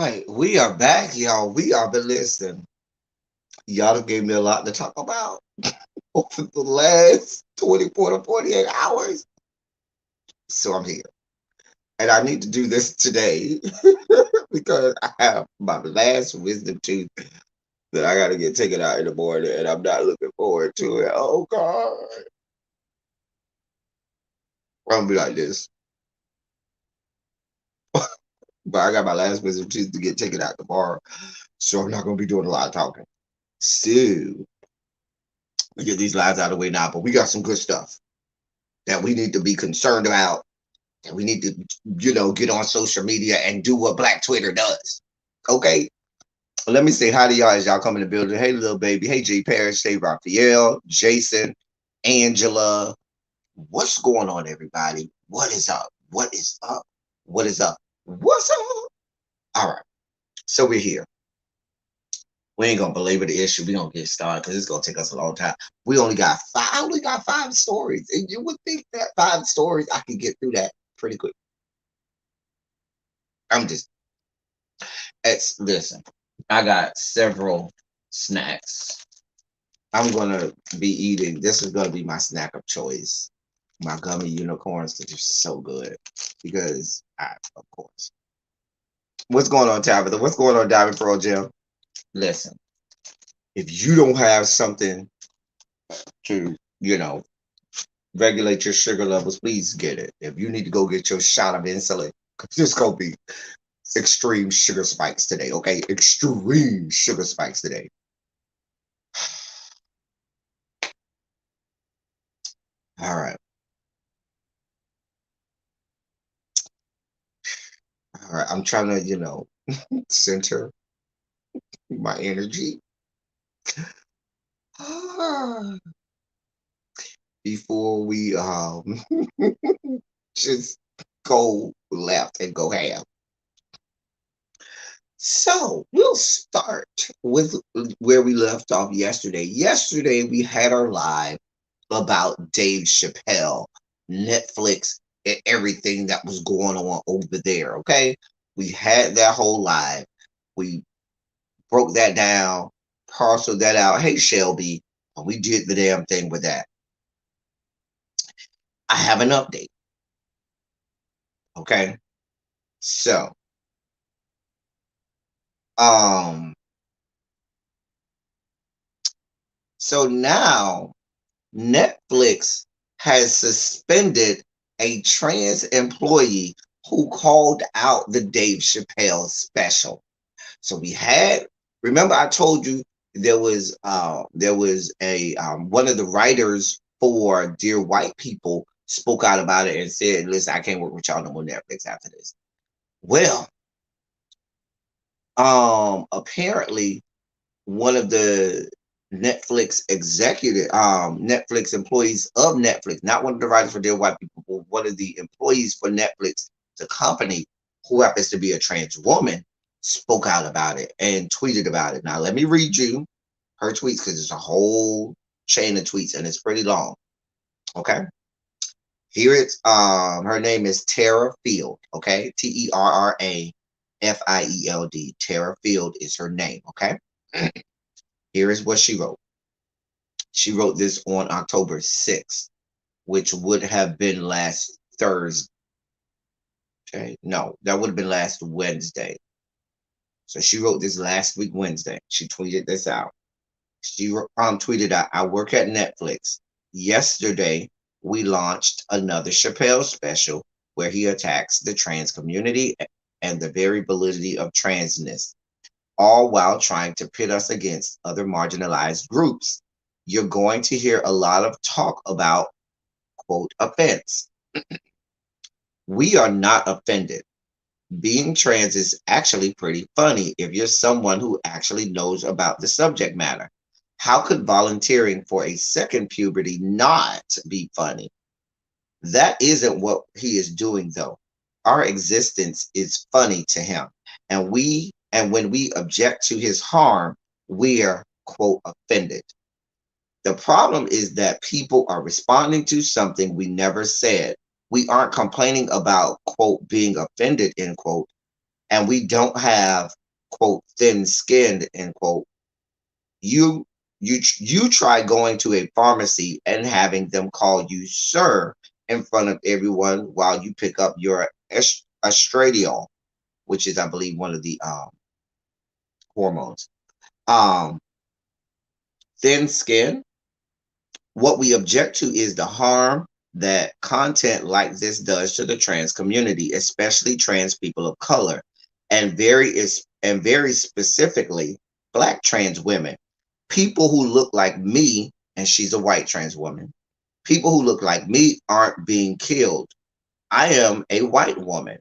right, we are back, y'all. We are been listening. Y'all done gave me a lot to talk about over the last 24 to 48 hours. So I'm here. And I need to do this today because I have my last wisdom tooth that I gotta get taken out in the morning and I'm not looking forward to it. Oh God. I'm gonna be like this. But I got my last wisdom tooth to get taken out tomorrow. So I'm not gonna be doing a lot of talking. So we get these lies out of the way now, but we got some good stuff that we need to be concerned about. And we need to, get on social media and do what Black Twitter does. Okay? Let me say hi to y'all as y'all come in the building. Hey, little baby. Hey, J. Parrish. Hey, Raphael, Jason, Angela. What's going on, everybody? What is up? What is up? What is up? What's up? All right. So we're here. We ain't gonna belabor the issue. We gonna get started because it's gonna take us a long time. We only got five. I only got five stories, and you would think that five stories I could get through that pretty quick. I'm just. Listen. I got several snacks. I'm gonna be eating. This is gonna be my snack of choice. My gummy unicorns that are so good of course. What's going on, Tabitha? What's going on, Diamond Pearl Jim? Listen, if you don't have something to, regulate your sugar levels, please get it. If you need to go get your shot of insulin, because it's gonna be extreme sugar spikes today. Okay, extreme sugar spikes today. All right. All right, I'm trying to, center my energy before we just go left and go half. So we'll start with where we left off yesterday. Yesterday we had our live about Dave Chappelle, Netflix, and everything that was going on over there. Okay, we had that whole live. We broke that down, parceled that out. Hey, Shelby, we did the damn thing with that. I have an update. Okay. So, um, now Netflix has suspended a trans employee who called out the Dave Chappelle special. So we had, remember I told you there was a one of the writers for Dear White People spoke out about it and said, listen, I can't work with y'all no more Netflix after this. Well, apparently one of the Netflix employees of Netflix, not one of the writers for Dear White People, but one of the employees for Netflix, the company, who happens to be a trans woman, spoke out about it and tweeted about it. Now, let me read you her tweets because it's a whole chain of tweets and it's pretty long. Okay. Here it's her name is Tara Field. Okay. TerraField. Tara Field is her name. Okay. Here is what she wrote. She wrote this on October 6th, which would have been last Thursday. Okay. No, that would have been last Wednesday. So she wrote this last week, Wednesday. She tweeted this out. She tweeted out, I work at Netflix. Yesterday, we launched another Chappelle special where he attacks the trans community and the very validity of transness, all while trying to pit us against other marginalized groups. You're going to hear a lot of talk about, quote, offense. We are not offended. Being trans is actually pretty funny if you're someone who actually knows about the subject matter. How could volunteering for a second puberty not be funny? That isn't what he is doing, though. Our existence is funny to him, and when we object to his harm, we are, quote, offended. The problem is that people are responding to something we never said. We aren't complaining about, quote, being offended, end quote. and we don't have, quote, thin skinned, end quote, you you try going to a pharmacy and having them call you sir in front of everyone while you pick up your estradiol, which is, I believe, one of the hormones. Um, Thin skin. What we object to is the harm that content like this does to the trans community, especially trans people of color, and very specifically Black trans women. People who look like me, and she's a white trans woman. People who look like me aren't being killed. I am a white woman.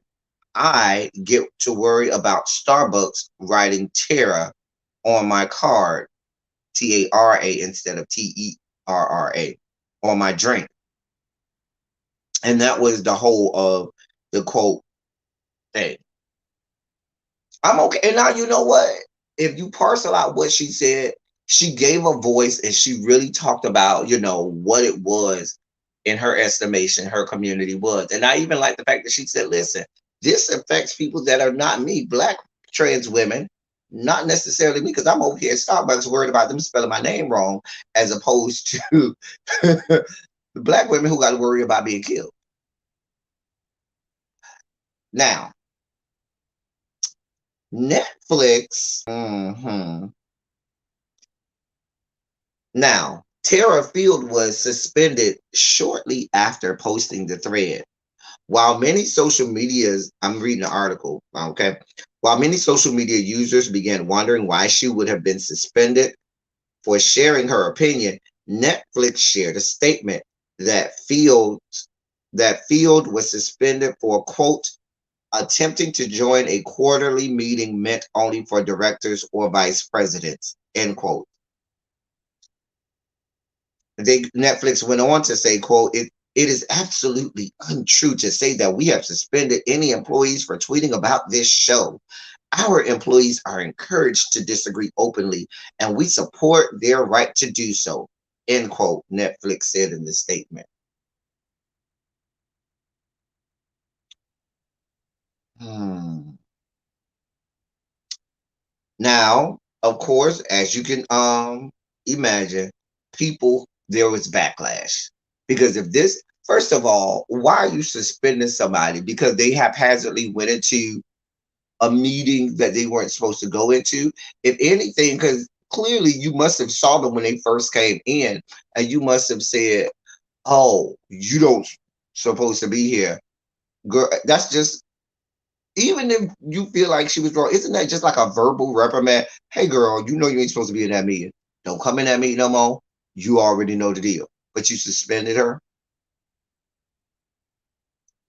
I get to worry about Starbucks writing Tara on my card, Tara instead of Terra, on my drink. And that was the whole of the quote thing. I'm okay. And now you know what? If you parcel out what she said, she gave a voice and she really talked about, what it was in her estimation, her community was. And I even like the fact that she said, listen, this affects people that are not me, Black trans women, not necessarily me, because I'm over here at Starbucks worried about them spelling my name wrong, as opposed to the Black women who got to worry about being killed. Now, Netflix. Now, Tara Field was suspended shortly after posting the thread. While many social medias, I'm reading the article, okay? While many social media users began wondering why she would have been suspended for sharing her opinion, Netflix shared a statement that Field was suspended for, quote, attempting to join a quarterly meeting meant only for directors or vice presidents, end quote. Netflix went on to say, quote, it is absolutely untrue to say that we have suspended any employees for tweeting about this show. Our employees are encouraged to disagree openly, and we support their right to do so, end quote, Netflix said in the statement. Now, of course, as you can imagine, there was backlash. Because if this, first of all, why are you suspending somebody? Because they haphazardly went into a meeting that they weren't supposed to go into. If anything, because clearly you must have saw them when they first came in, and you must have said, oh, you don't supposed to be here. Girl, that's just, even if you feel like she was wrong, isn't that just like a verbal reprimand? Hey, girl, you know you ain't supposed to be in that meeting. Don't come in that meeting no more. You already know the deal. But you suspended her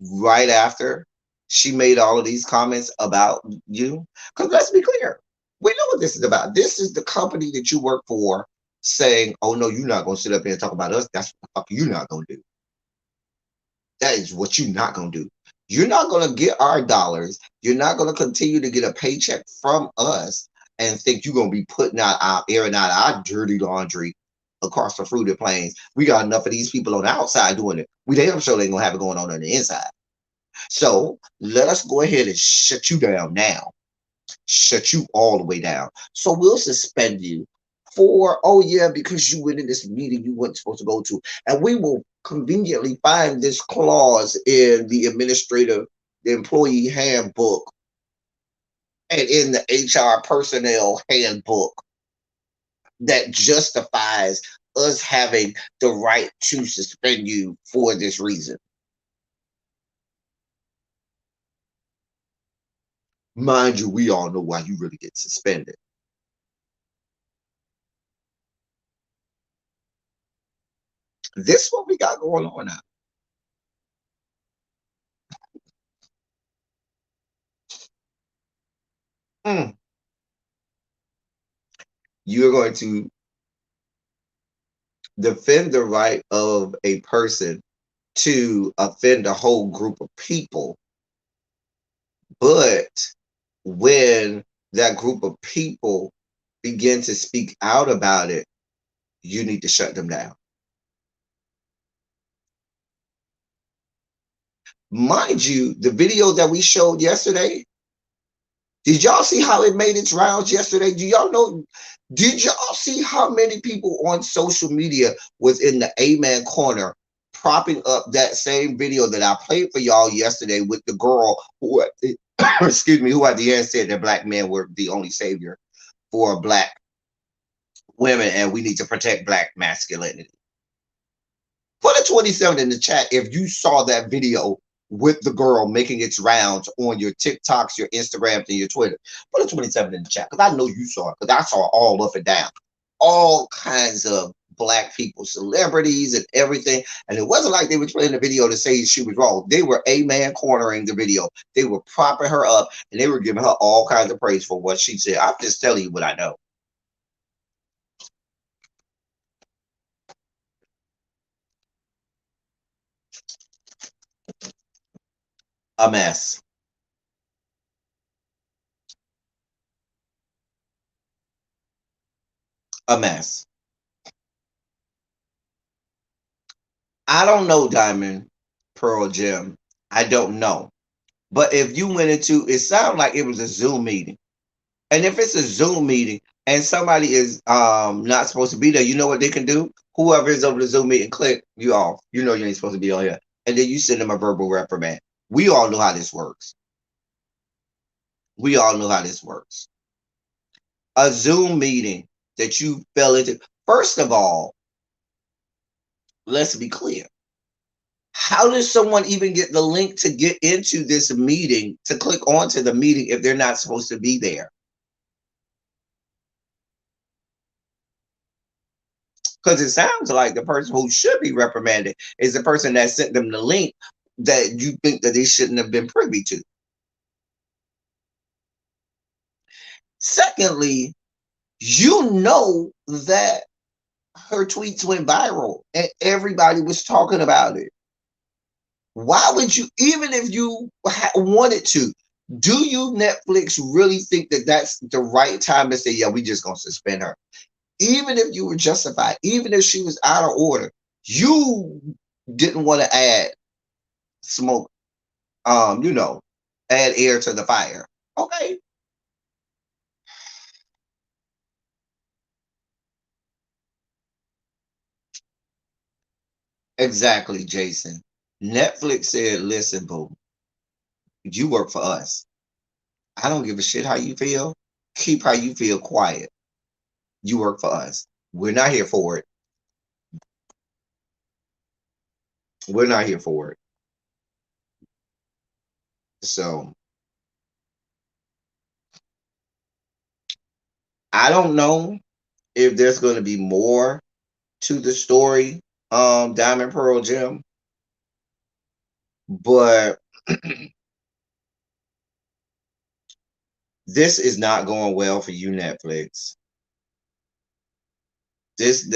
right after she made all of these comments about you. Because let's be clear, we know what this is about. This is the company that you work for saying, oh, no, you're not going to sit up here and talk about us. That's what the fuck you're not going to do. That is what you're not going to do. You're not going to get our dollars. You're not going to continue to get a paycheck from us and think you're going to be airing out our dirty laundry across the fruited plains. We got enough of these people on the outside doing it. We damn sure they ain't going to have it going on the inside. So let us go ahead and shut you down now. Shut you all the way down. So we'll suspend you for, oh yeah, because you went in this meeting you weren't supposed to go to. And we will conveniently find this clause in the employee handbook and in the HR personnel handbook that justifies us having the right to suspend you for this reason. Mind you, we all know why you really get suspended. This is what we got going on now. You're going to defend the right of a person to offend a whole group of people. But when that group of people begin to speak out about it, you need to shut them down. Mind you, the video that we showed yesterday, Did y'all see how it made its rounds yesterday? Do y'all know? Did y'all see how many people on social media was in the Amen corner propping up that same video that I played for y'all yesterday with the girl who, excuse me, who at the end said that black men were the only savior for black women and we need to protect black masculinity? Put a 27 in the chat if you saw that video with the girl making its rounds on your TikToks, your Instagrams, and your Twitter. Put a 27 in the chat because I know you saw it because I saw all up and down. All kinds of black people, celebrities, and everything. And it wasn't like they were playing the video to say she was wrong. They were Amen cornering the video. They were propping her up and they were giving her all kinds of praise for what she said. I'm just telling you what I know. A mess. A mess. I don't know, Diamond, Pearl, Jim. I don't know. But if you went into, it sounded like it was a Zoom meeting. And if it's a Zoom meeting and somebody is not supposed to be there, you know what they can do? Whoever is over the Zoom meeting, click you off. You know you ain't supposed to be on here. And then you send them a verbal reprimand. We all know how this works. We all know how this works. A Zoom meeting that you fell into. First of all, let's be clear. How does someone even get the link to get into this meeting, to click onto the meeting if they're not supposed to be there? Because it sounds like the person who should be reprimanded is the person that sent them the link that you think that they shouldn't have been privy to. Secondly, you know that her tweets went viral and everybody was talking about it. Why would you, even if you wanted to, do you, Netflix, really think that that's the right time to say, yeah, we just gonna suspend her? Even if you were justified, even if she was out of order, you didn't want to add smoke, you know, add air to the fire. Okay. Exactly, Jason. Netflix said, listen, boo, you work for us. I don't give a shit how you feel. Keep how you feel quiet. You work for us. We're not here for it. We're not here for it. So I don't know if there's going to be more to the story, Diamond Pearl Gem, but this is not going well for you, Netflix. This,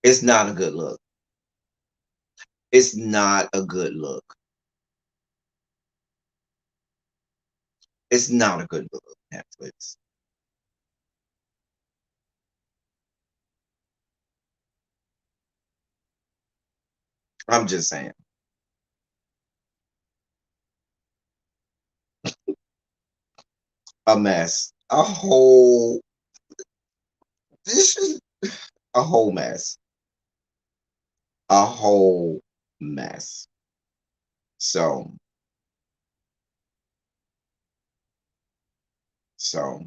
it's not a good look. It's not a good look. It's not a good look, Netflix. I'm just saying. A mess. A whole, this is a whole mess. A whole mess. So, so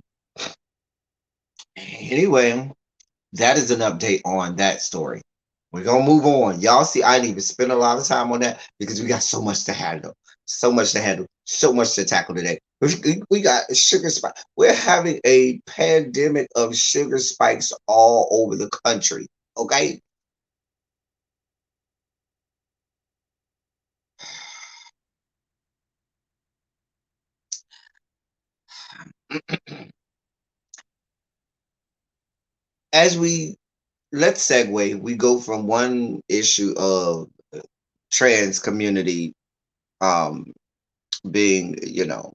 anyway, that is an update on that story. We're gonna move on. Y'all see, I didn't even spend a lot of time on that because we got so much to handle, so much to handle, so much to tackle today. We got sugar spike. We're having a pandemic of sugar spikes all over the country. Okay. As we, let's segue, we go from one issue of trans community um being, you know,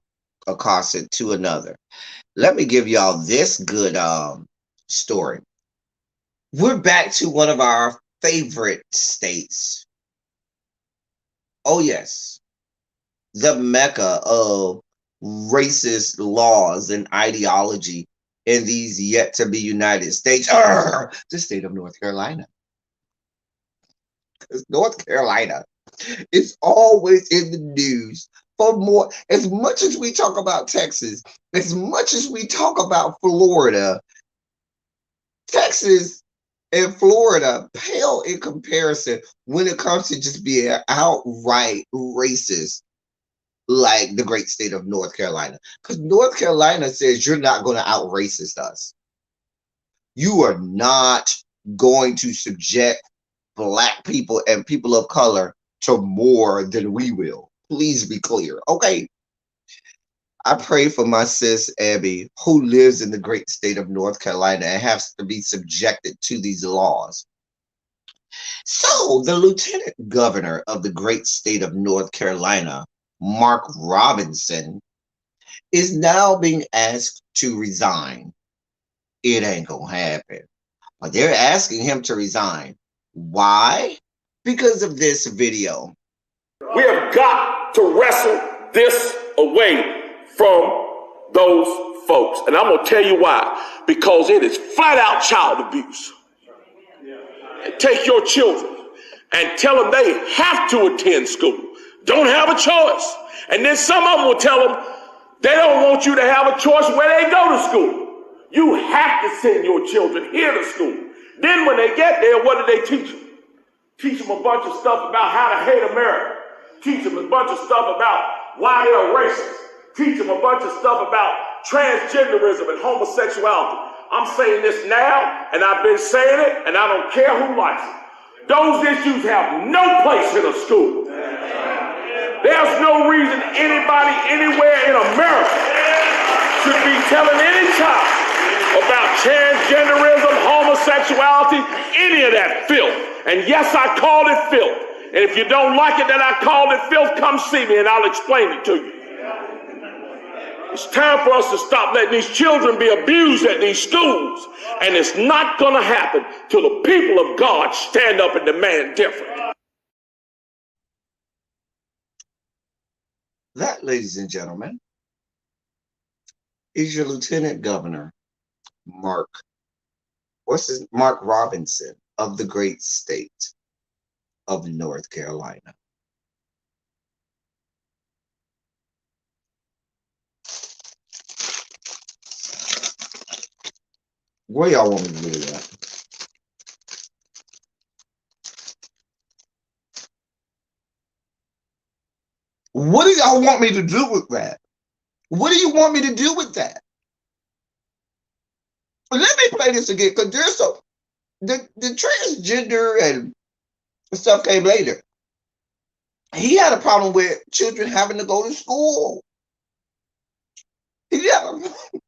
accosted to another. Let me give y'all this good story. We're back to one of our favorite states. Oh yes, the mecca of racist laws and ideology in these yet to be United States, the state of North Carolina. Because North Carolina is always in the news for more. As much as we talk about Texas, as much as we talk about Florida, Texas and Florida pale in comparison when it comes to just being outright racist, like the great state of North Carolina. Because North Carolina says you're not going to out racist us. You are not going to subject Black people and people of color to more than we will. Please be clear, okay? I pray for my sis Abby, who lives in the great state of North Carolina and has to be subjected to these laws. So the lieutenant governor of the great state of North Carolina, Mark Robinson, is now being asked to resign. It ain't gonna happen. But they're asking him to resign. Why? Because of this video. We have got to wrestle this away from those folks. And I'm going to tell you why. Because it is flat out child abuse. And take your children and tell them they have to attend school. Don't have a choice. And then some of them will tell them they don't want you to have a choice where they go to school. You have to send your children here to school. Then when they get there, what do they teach them? Teach them a bunch of stuff about how to hate America. Teach them a bunch of stuff about why they're racist. Teach them a bunch of stuff about transgenderism and homosexuality. I'm saying this now, and I've been saying it, and I don't care who likes it. Those issues have no place in a school. There's no reason anybody anywhere in America should be telling any child about transgenderism, homosexuality, any of that filth. And yes, I called it filth. And if you don't like it that I called it filth, come see me and I'll explain it to you. It's time for us to stop letting these children be abused at these schools. And it's not going to happen till the people of God stand up and demand different. That, ladies and gentlemen, is your Lieutenant Governor, Mark Robinson of the great state of North Carolina. What y'all want me to do with that? What do y'all want me to do with that? What do you want me to do with that? Let me play this again, because there's so the transgender and stuff came later. He had a problem with children having to go to school. He had a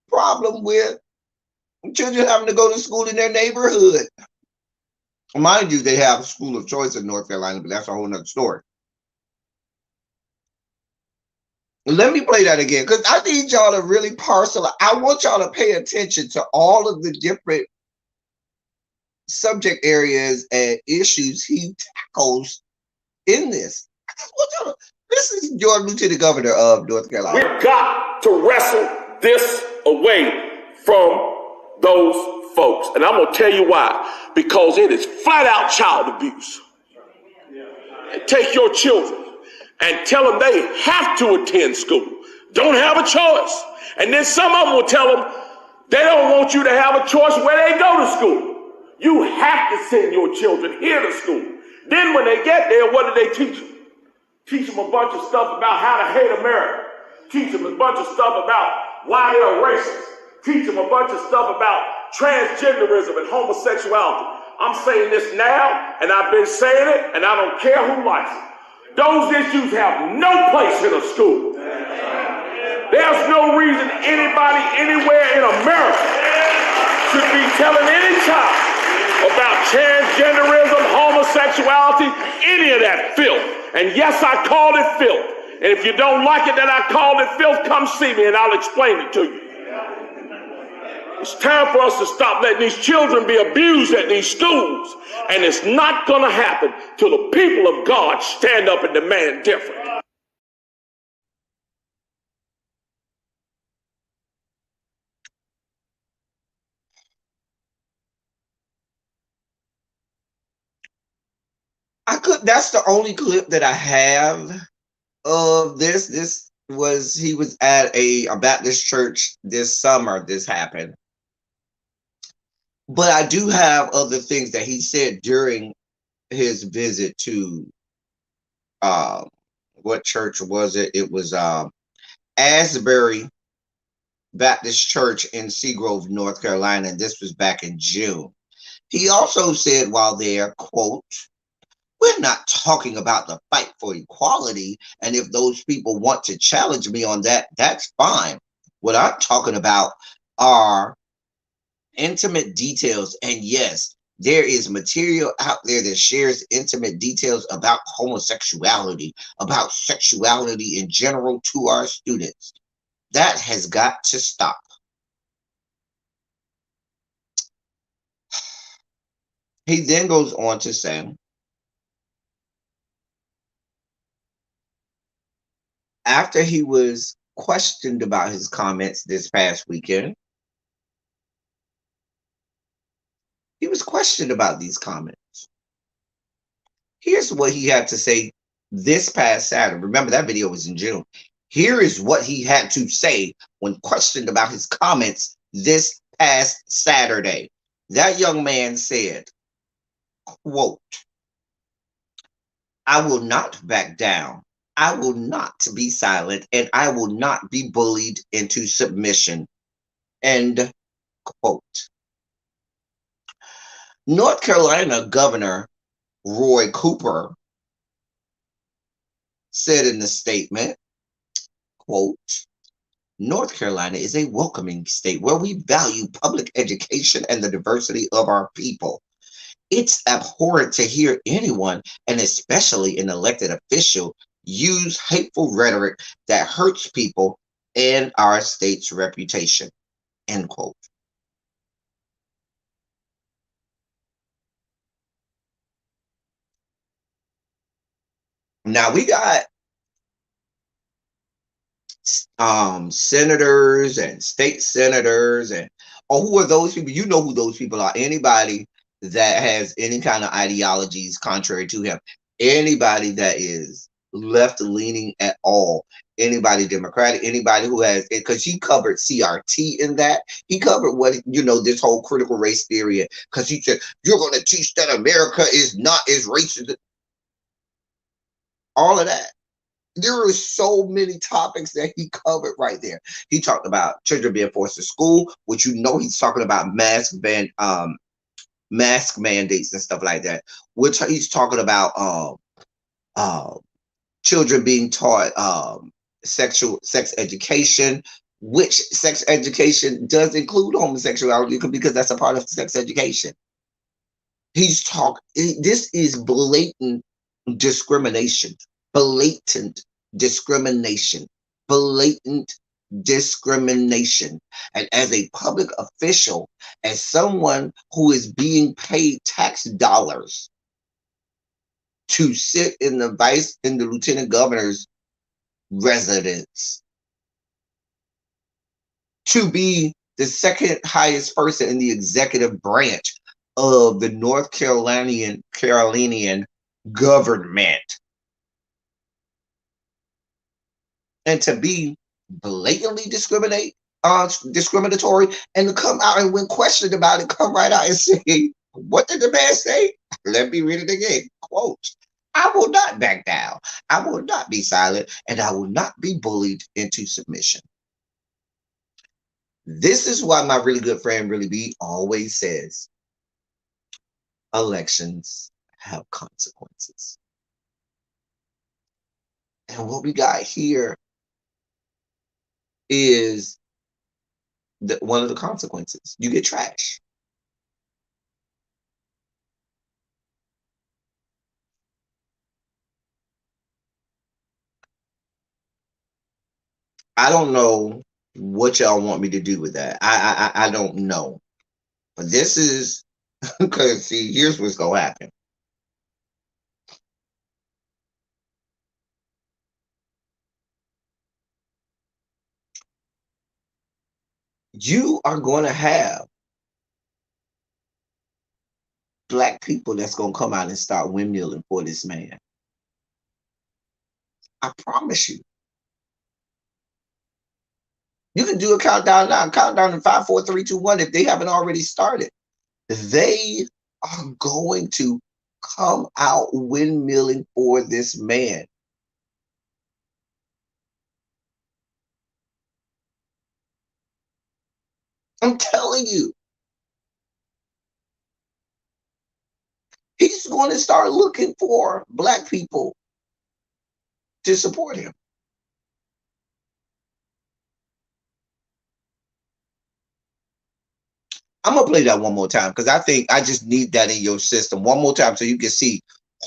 problem with children having to go to school in their neighborhood. Mind you, they have a school of choice in North Carolina, but that's a whole nother story. Let me play that again, because I need y'all to really parcel. I want y'all to pay attention to all of the different subject areas and issues he tackles in this. I just want y'all to, this is your Lieutenant Governor of North Carolina. We've got to wrestle this away from those folks. And I'm going to tell you why. Because it is flat out child abuse. And take your children and tell them they have to attend school. Don't have a choice. And then some of them will tell them they don't want you to have a choice where they go to school. You have to send your children here to school. Then when they get there, what do they teach them? Teach them a bunch of stuff about how to hate America. Teach them a bunch of stuff about why they're racist. Teach them a bunch of stuff about transgenderism and homosexuality. I'm saying this now, and I've been saying it, and I don't care who likes it. Those issues have no place in a school. There's no reason anybody anywhere in America should be telling any child about transgenderism, homosexuality, any of that filth. And yes, I called it filth. And if you don't like it that I called it filth, come see me and I'll explain it to you. It's time for us to stop letting these children be abused at these schools. And it's not going to happen till the people of God stand up and demand different. I could. That's the only clip that I have of this. This was he was at a Baptist church this summer. This happened, but I do have other things that he said during his visit to um what church was it? It was Asbury Baptist Church in Seagrove, North Carolina, and this was back in June. He also said while there, quote, "We're not talking about the fight for equality, and if those people want to challenge me on that, that's fine. What I'm talking about are intimate details, and yes, there is material out there that shares intimate details about homosexuality, about sexuality in general to our students. That has got to stop." He then goes on to say, after he was questioned about his comments this past weekend, he was questioned about these comments. Here's what he had to say this past Saturday. Remember, that video was in June. Here is what he had to say when questioned about his comments this past Saturday. That young man said, quote, "I will not back down. I will not be silent, and I will not be bullied into submission." End quote. North Carolina Governor Roy Cooper said in the statement, quote, "North Carolina is a welcoming state where we value public education and the diversity of our people. It's abhorrent to hear anyone, and especially an elected official, use hateful rhetoric that hurts people and our state's reputation." End quote. Now we got senators and state senators and who are those people? You know who those people are. Anybody that has any kind of ideologies contrary to him, anybody that is left leaning at all, anybody Democratic, anybody who has, because he covered CRT in that. He covered what, this whole critical race theory, because he said you're going to teach that America is not as racist, all of that. There were so many topics that he covered right there. He talked about children being forced to school, which he's talking about mask mandates and stuff like that. Which he's talking about uh, children being taught sex education, which sex education does include homosexuality because that's a part of sex education. This is blatant discrimination, blatant discrimination, blatant discrimination. And as a public official, as someone who is being paid tax dollars to sit in the lieutenant governor's residence, to be the second highest person in the executive branch of the North Carolinian government, and to be blatantly discriminatory, and to come out and when questioned about it, come right out and say, what did the man say? Let me read it again. Quote, "I will not back down. I will not be silent, and I will not be bullied into submission." This is why my really good friend Really B always says elections have consequences. And what we got here is one of the consequences. You get trash. I don't know what y'all want me to do with that. I don't know. But this is because see, here's what's gonna happen. You are going to have black people that's going to come out and start windmilling for this man. I promise you. You can do a countdown now. Countdown in 5, 4, 3, 2, 1. If they haven't already started, they are going to come out windmilling for this man. I'm telling you. He's going to start looking for black people to support him. I'm going to play that one more time because I think I just need that in your system one more time so you can see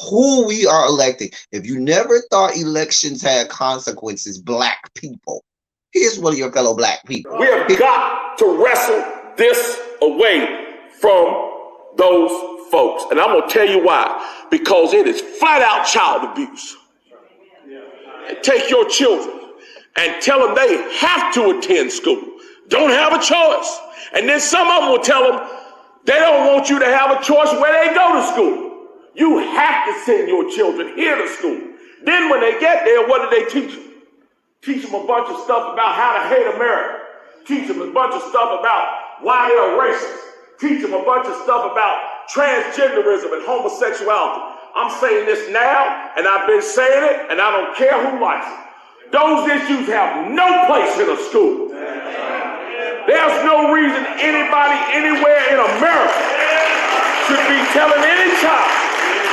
who we are electing. If you never thought elections had consequences, black people, here's one of your fellow black people. We have got to wrestle this away from those folks. And I'm going to tell you why. Because it is flat out child abuse. Take your children and tell them they have to attend school. Don't have a choice. And then some of them will tell them they don't want you to have a choice where they go to school. You have to send your children here to school. Then when they get there, what do they teach them? Teach them a bunch of stuff about how to hate America. Teach them a bunch of stuff about why they're racist. Teach them a bunch of stuff about transgenderism and homosexuality. I'm saying this now, and I've been saying it, and I don't care who likes it. Those issues have no place in a school. There's no reason anybody anywhere in America should be telling any child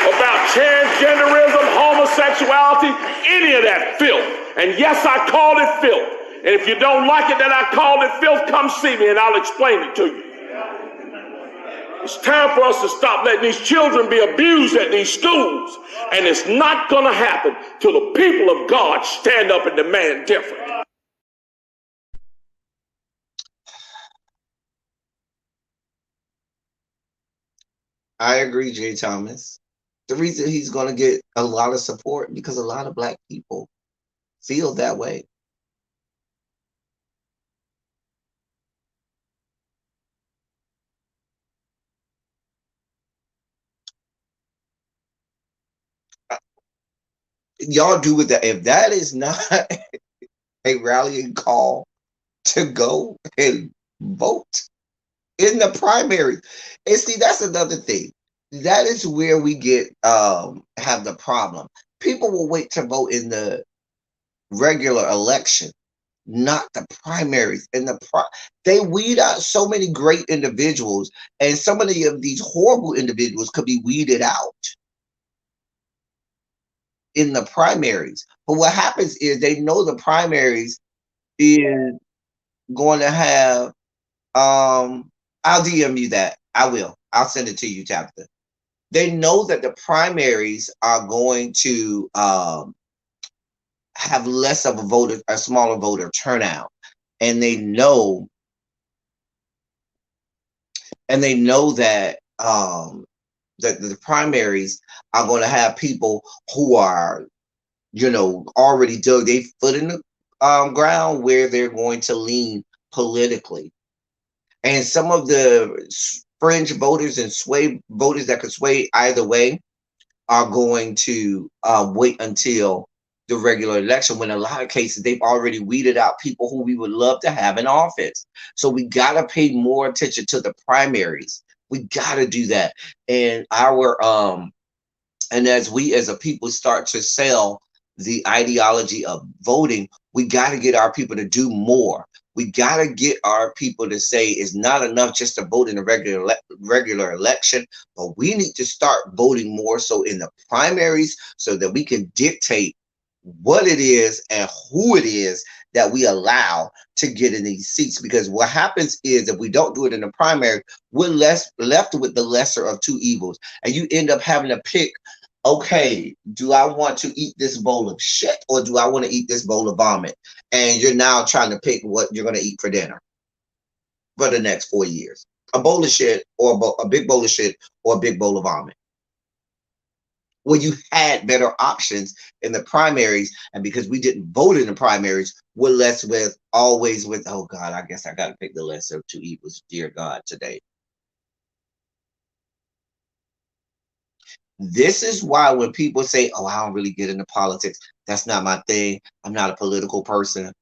about transgenderism, homosexuality, any of that filth. And yes, I called it filth. And if you don't like it that I called it filth, come see me and I'll explain it to you. It's time for us to stop letting these children be abused at these schools. And it's not going to happen till the people of God stand up and demand different. I agree, Jay Thomas. The reason he's going to get a lot of support because a lot of black people feel that way. Y'all do with that. If that is not a rallying call to go and vote in the primary, and see, that's another thing. That is where we get have the problem. People will wait to vote in the regular election, not the primaries. In the they weed out so many great individuals, and so many of these horrible individuals could be weeded out in the primaries. But what happens is they know the primaries is going to have I'll DM you that. I will. I'll send it to you, Tabitha. They know that the primaries are going to have less of a smaller voter turnout. And they know that that the primaries are going to have people who are, already dug their foot in the ground where they're going to lean politically. And some of the fringe voters and sway voters that could sway either way are going to wait until the regular election, when in a lot of cases they've already weeded out people who we would love to have in office. So we got to pay more attention to the primaries. We got to do that. And and as we as a people start to sell the ideology of voting, we got to get our people to do more. We got to get our people to say it's not enough just to vote in a regular election, but we need to start voting more so in the primaries so that we can dictate what it is and who it is that we allow to get in these seats. Because what happens is if we don't do it in the primary, we're left with the lesser of two evils. And you end up having to pick, okay, do I want to eat this bowl of shit or do I want to eat this bowl of vomit? And you're now trying to pick what you're going to eat for dinner for the next 4 years. A bowl of shit or a big bowl of shit or a big bowl of vomit. Well, you had better options in the primaries. And because we didn't vote in the primaries, we're always with, oh God, I guess I got to pick the lesser of two evils. Dear God, today. This is why when people say, "Oh, I don't really get into politics. That's not my thing. I'm not a political person."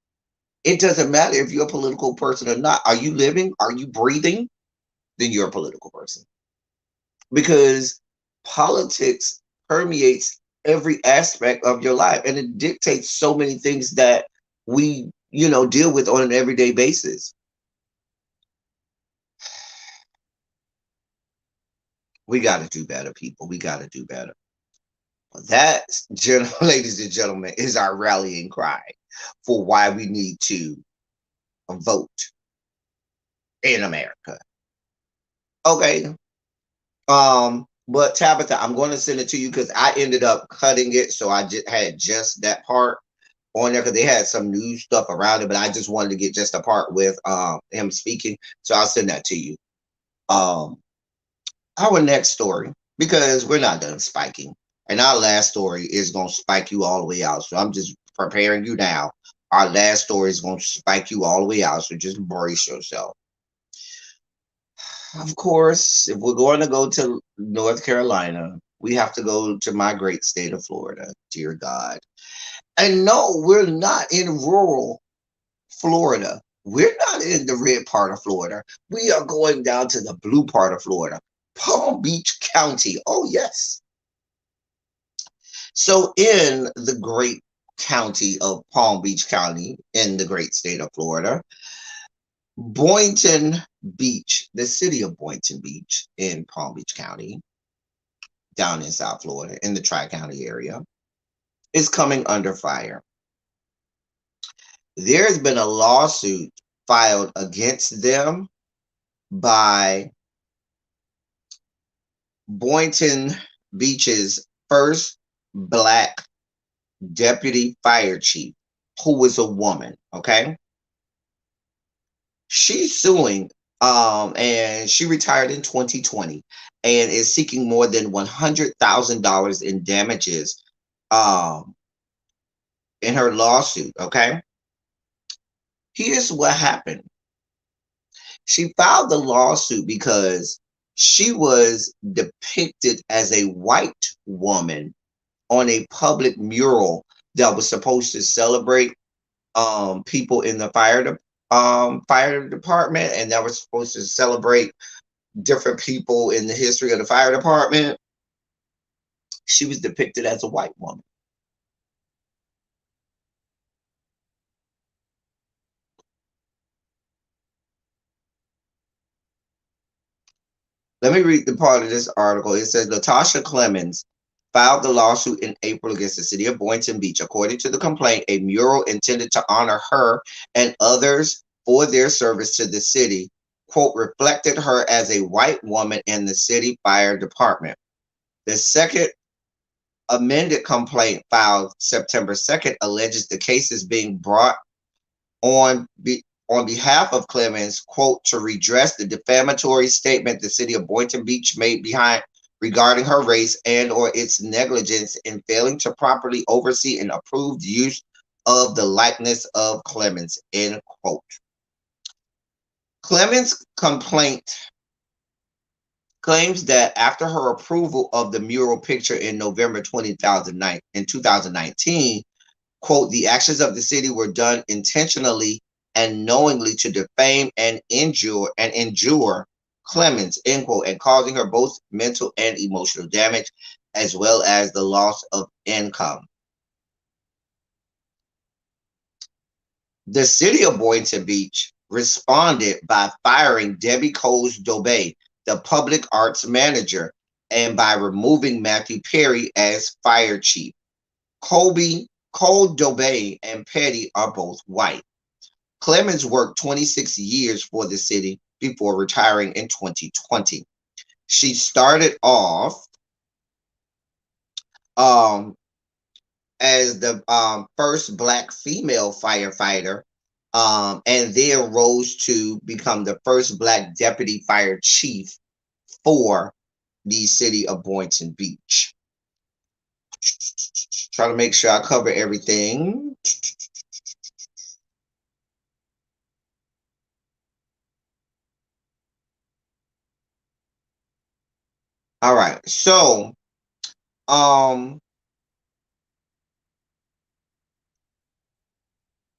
It doesn't matter if you're a political person or not. Are you living? Are you breathing? Then you're a political person. Because politics permeates every aspect of your life and it dictates so many things that we, deal with on an everyday basis. We got to do better, people. We got to do better. That, ladies and gentlemen, is our rallying cry for why we need to vote in America. Okay. But Tabitha, I'm going to send it to you because I ended up cutting it, so I just had just that part on there because they had some new stuff around it, but I just wanted to get just a part with him speaking, so I'll send that to you. Um, our next story, because we're not done spiking, and our last story is going to spike you all the way out. So I'm just preparing you now. Our last story is going to spike you all the way out, so just brace yourself. Of course, if we're going to go to North Carolina, we have to go to my great state of Florida. Dear God. And no, we're not in rural Florida. We're not in the red part of Florida. We are going down to the blue part of Florida, Palm Beach County. Oh, yes. So, in the great county of Palm Beach County, in the great state of Florida, Boynton Beach, the city of Boynton Beach in Palm Beach County, down in South Florida, in the Tri County area, is coming under fire. There's been a lawsuit filed against them by Boynton Beach's first Black deputy fire chief, who was a woman. Okay. She's suing, and she retired in 2020 and is seeking more than $100,000 in damages um, in her lawsuit. Okay. Here's what happened. She filed the lawsuit because she was depicted as a white woman on a public mural that was supposed to celebrate people in the fire department, and that was supposed to celebrate different people in the history of the fire department. She was depicted as a white woman. Let me read the part of this article. It says Latasha Clemens filed the lawsuit in April against the city of Boynton Beach. According to the complaint, a mural intended to honor her and others for their service to the city, quote, reflected her as a white woman in the city fire department. The second amended complaint filed September 2nd alleges the case is being brought on on behalf of Clemens, quote, to redress the defamatory statement the city of Boynton Beach made behind regarding her race and or its negligence in failing to properly oversee and approve the use of the likeness of Clemens, end quote. Clemens' complaint claims that after her approval of the mural picture in November 2019, quote, the actions of the city were done intentionally and knowingly to defame and injure Clemens, end quote, and causing her both mental and emotional damage, as well as the loss of income. The city of Boynton Beach responded by firing Debbie Coles-Dobey, the public arts manager, and by removing Matthew Perry as fire chief. Cole-Dobey and Petty are both white. Clemens worked 26 years for the city before retiring in 2020. She started off as the first Black female firefighter, and then rose to become the first Black deputy fire chief for the city of Boynton Beach. Try to make sure I cover everything. All right, so Um,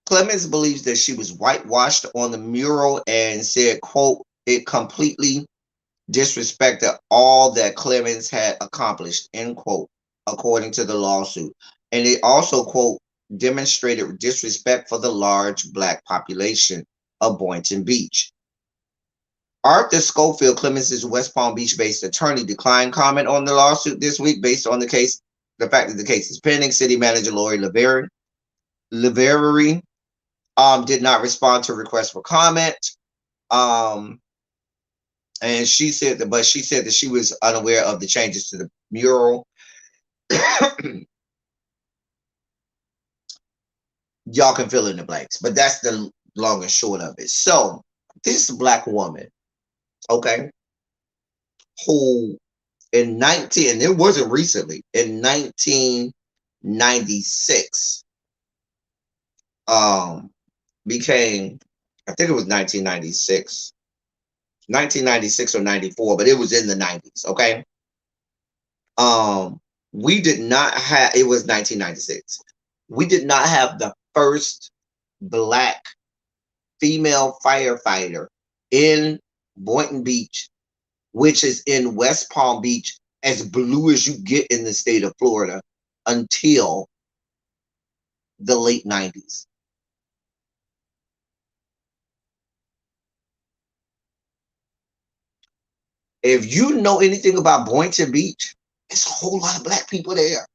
Clemens believes that she was whitewashed on the mural and said, quote, it completely disrespected all that Clemens had accomplished, end quote, according to the lawsuit. And it also, quote, demonstrated disrespect for the large Black population of Boynton Beach. Arthur Schofield, Clemens' West Palm Beach-based attorney, declined comment on the lawsuit this week based on the fact that the case is pending. City manager Lori Lavery did not respond to requests for comment. And she said that she was unaware of the changes to the mural. Y'all can fill in the blanks, but that's the long and short of it. So this Black woman, okay, who in 19, and it wasn't recently, in 1996, became, I think it was 1996 or 94, but it was in the 90s, okay? We did not have, it was 1996. We did not have the first Black female firefighter in Boynton Beach, which is in West Palm Beach, as blue as you get in the state of Florida, until the late 90s. If you know anything about Boynton Beach, it's a whole lot of Black people there.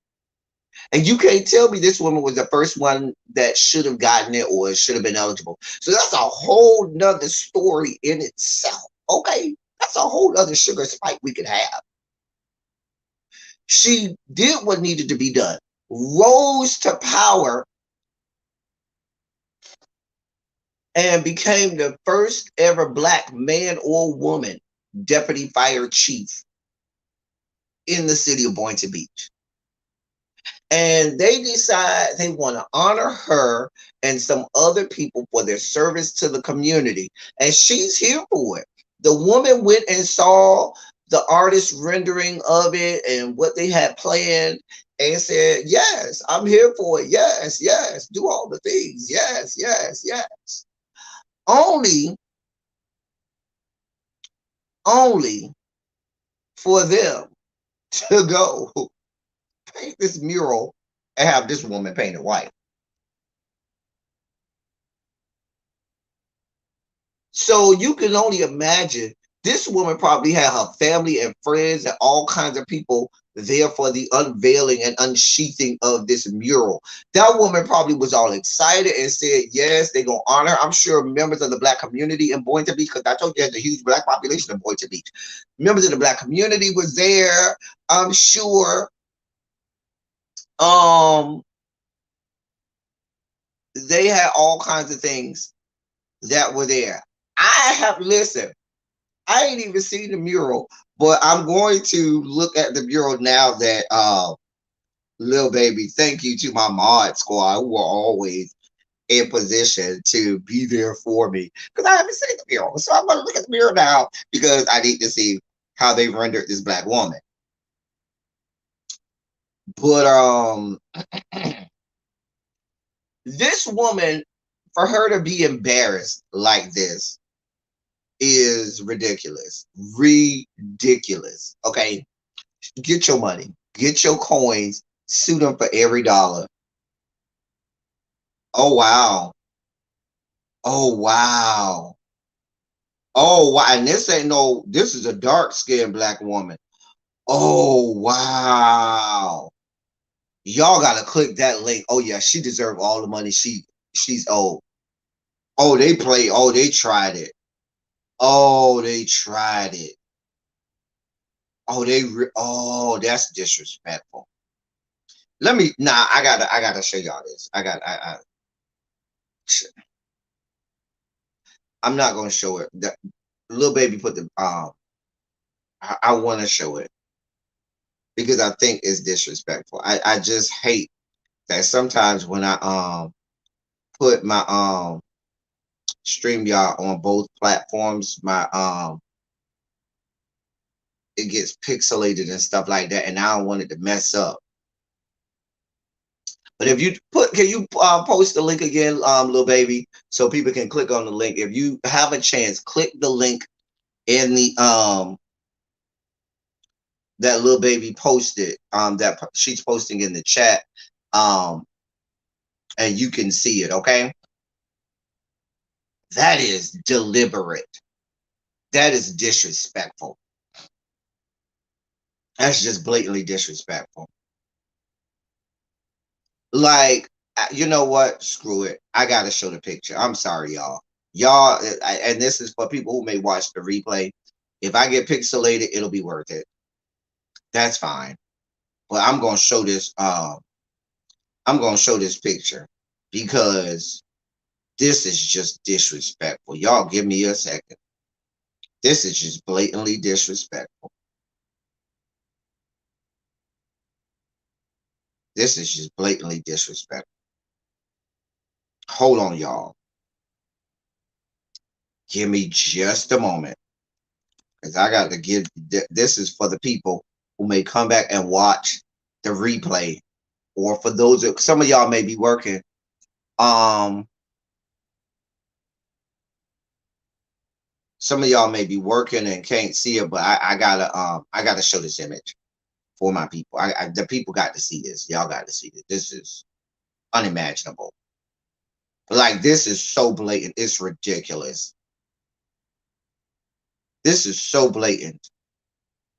And you can't tell me this woman was the first one that should have gotten it or should have been eligible. So that's a whole nother story in itself. Okay. That's a whole other sugar spike we could have. She did what needed to be done, rose to power, and became the first ever Black man or woman deputy fire chief in the city of Boynton Beach. And they decide they want to honor her and some other people for their service to the community. And she's here for it. The woman went and saw the artist rendering of it and what they had planned and said, yes, I'm here for it. Yes, yes, do all the things. Yes, yes, yes. Only for them to go paint this mural and have this woman painted white. So you can only imagine this woman probably had her family and friends and all kinds of people there for the unveiling and unsheathing of this mural. That woman probably was all excited and said, yes, they're going to honor. I'm sure members of the Black community in Boynton Beach, because I told you there's a huge Black population in Boynton Beach. Members of the Black community was there. I'm sure they had all kinds of things that were there. Listen, I ain't even seen the mural, but I'm going to look at the mural now that Lil Baby, thank you to my mod squad who are always in position to be there for me, because I haven't seen the mural. So I'm going to look at the mural now because I need to see how they rendered this Black woman. But this woman, for her to be embarrassed like this is ridiculous. Ridiculous. Okay. Get your money, get your coins, sue them for every dollar. Oh, wow. Oh, wow. Oh, wow. And this ain't no, this is a dark skinned Black woman. Oh, wow. Y'all got to click that link. Oh, yeah. She deserved all the money. She's old. Oh, they played. Oh, they tried it. Oh, they tried it. Oh, that's disrespectful. I gotta show y'all this. I'm not gonna show it. The Lil Baby put the I want to show it because I think it's disrespectful. I just hate that sometimes when I put my StreamYard on both platforms, my it gets pixelated and stuff like that, and I don't want it to mess up. But if you can you post the link again, little baby, so people can click on the link. If you have a chance, click the link in the that little baby posted, that she's posting in the chat, and you can see it. Okay, that is deliberate. That is disrespectful. That's just blatantly disrespectful. Like, you know what? Screw it. I gotta show the picture. I'm sorry, y'all. And this is for people who may watch the replay. If I get pixelated, it'll be worth it. That's fine. But I'm gonna show this. I'm gonna show this picture because this is just disrespectful. Y'all, give me a second. This is just blatantly disrespectful. This is just blatantly disrespectful. Hold on, y'all. Give me just a moment. Because I got to give, this is for the people who may come back and watch the replay. Or for those, some of y'all may be working. Some of y'all may be working and can't see it, but I gotta show this image for my people. The people got to see this. Y'all got to see this. This is unimaginable. Like, this is so blatant. It's ridiculous. This is so blatant.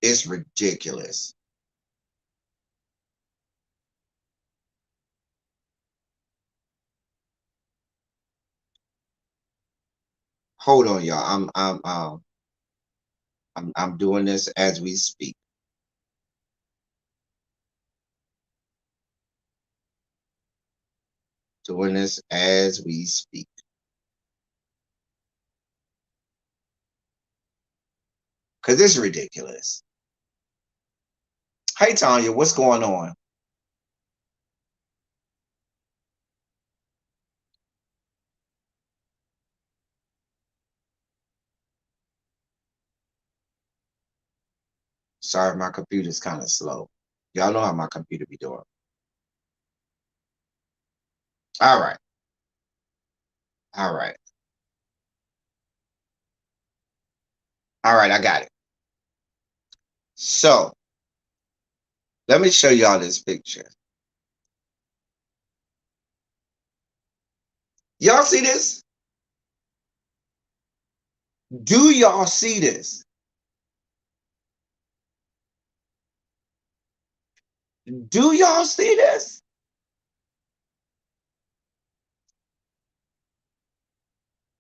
It's ridiculous. Hold on, y'all. I'm doing this as we speak. Doing this as we speak. Because it's ridiculous. Hey, Tanya, what's going on? Sorry, my computer's kind of slow. Y'all know how my computer be doing. All right. All right. All right, I got it. So, let me show y'all this picture. Y'all see this? Do y'all see this? Do y'all see this?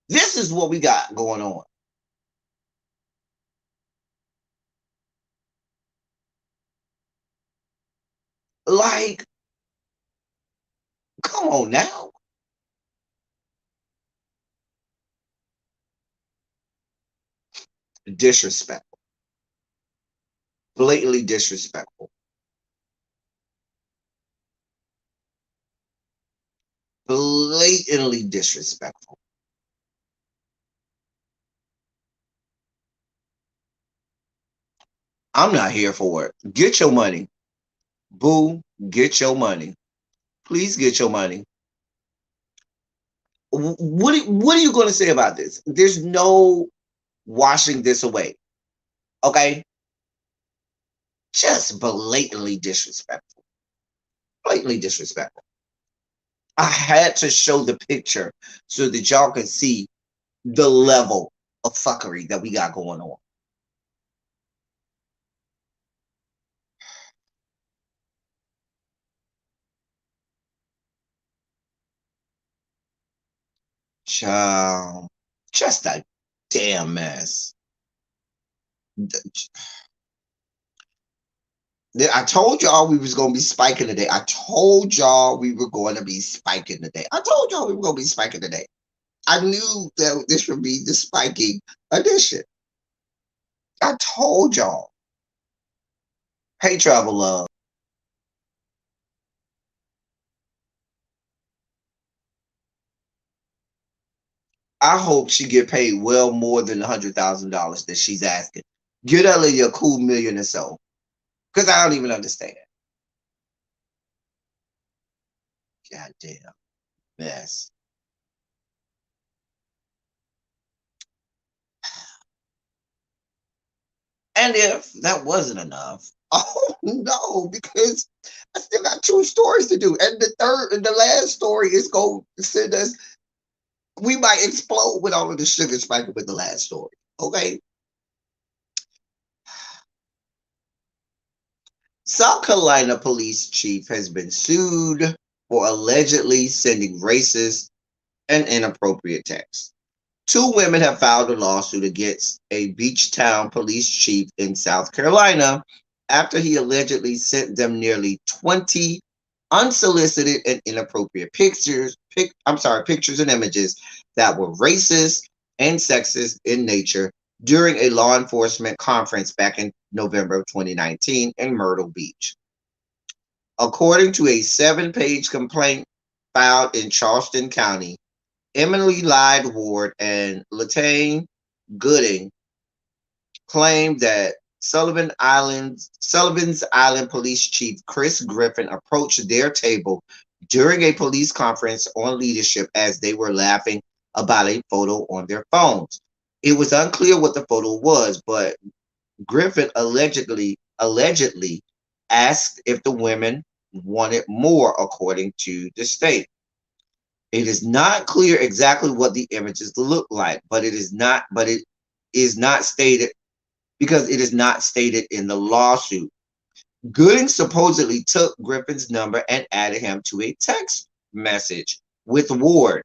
This is what we got going on. Like, come on now. Disrespectful. Blatantly disrespectful. Blatantly disrespectful. I'm not here for it. Get your money. Boo, get your money. Please get your money. What are you going to say about this? There's no washing this away. Okay? Just blatantly disrespectful. Blatantly disrespectful. I had to show the picture so that y'all can see the level of fuckery that we got going on. Child, just a damn mess. I told y'all we was gonna be spiking today. I told y'all we were going to be spiking today. I told y'all we were gonna be spiking today. I knew that this would be the spiking edition. I told y'all. Hey, Travel Love. I hope she get paid well more than $100,000 that she's asking. Get out of your cool million or so. Because I don't even understand. Goddamn mess. And if that wasn't enough, oh no, because I still got two stories to do. And the last story is going to send us, we might explode with all of the sugar spiking with the last story. Okay. South Carolina police chief has been sued for allegedly sending racist and inappropriate texts. Two women have filed a lawsuit against a beach town police chief in South Carolina after he allegedly sent them nearly 20 unsolicited and inappropriate pictures and images that were racist and sexist in nature during a law enforcement conference back in November of 2019 in Myrtle Beach. According to a 7-page complaint filed in Charleston County, Emily Lyde Ward and Latane Gooding claimed that Sullivan's Island Police Chief Chris Griffin approached their table during a police conference on leadership as they were laughing about a photo on their phones. It was unclear what the photo was, but Griffin allegedly asked if the women wanted more, according to the state. It is not clear exactly what the images look like, but it is not stated because it is not stated in the lawsuit. Gooding supposedly took Griffin's number and added him to a text message with Ward.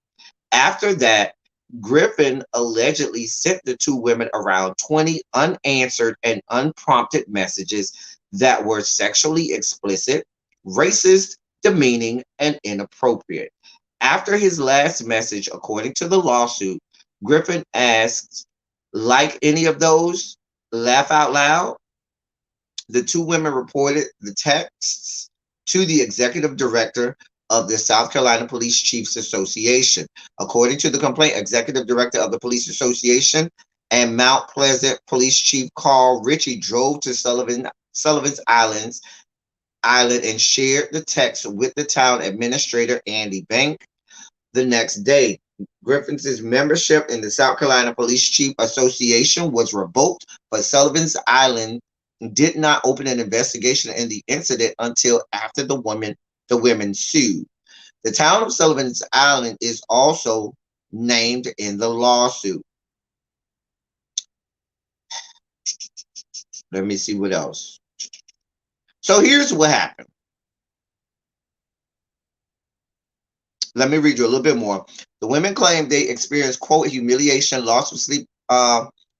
After that, Griffin allegedly sent the two women around 20 unanswered and unprompted messages that were sexually explicit, racist, demeaning, and inappropriate. After his last message, according to the lawsuit, Griffin asked, like any of those? Laugh out loud. The two women reported the texts to the executive director of the South Carolina Police Chiefs Association. According to the complaint, executive director of the Police Association and Mount Pleasant Police Chief Carl Ritchie drove to Sullivan's Island and shared the text with the town administrator Andy Bank the next day. Griffin's membership in the South Carolina Police Chief Association was revoked, but Sullivan's Island did not open an investigation in the incident until after the women sued. The town of Sullivan's Island is also named in the lawsuit. Let me see what else. So here's what happened. Let me read you a little bit more. The women claim they experienced, quote, humiliation, loss of sleep,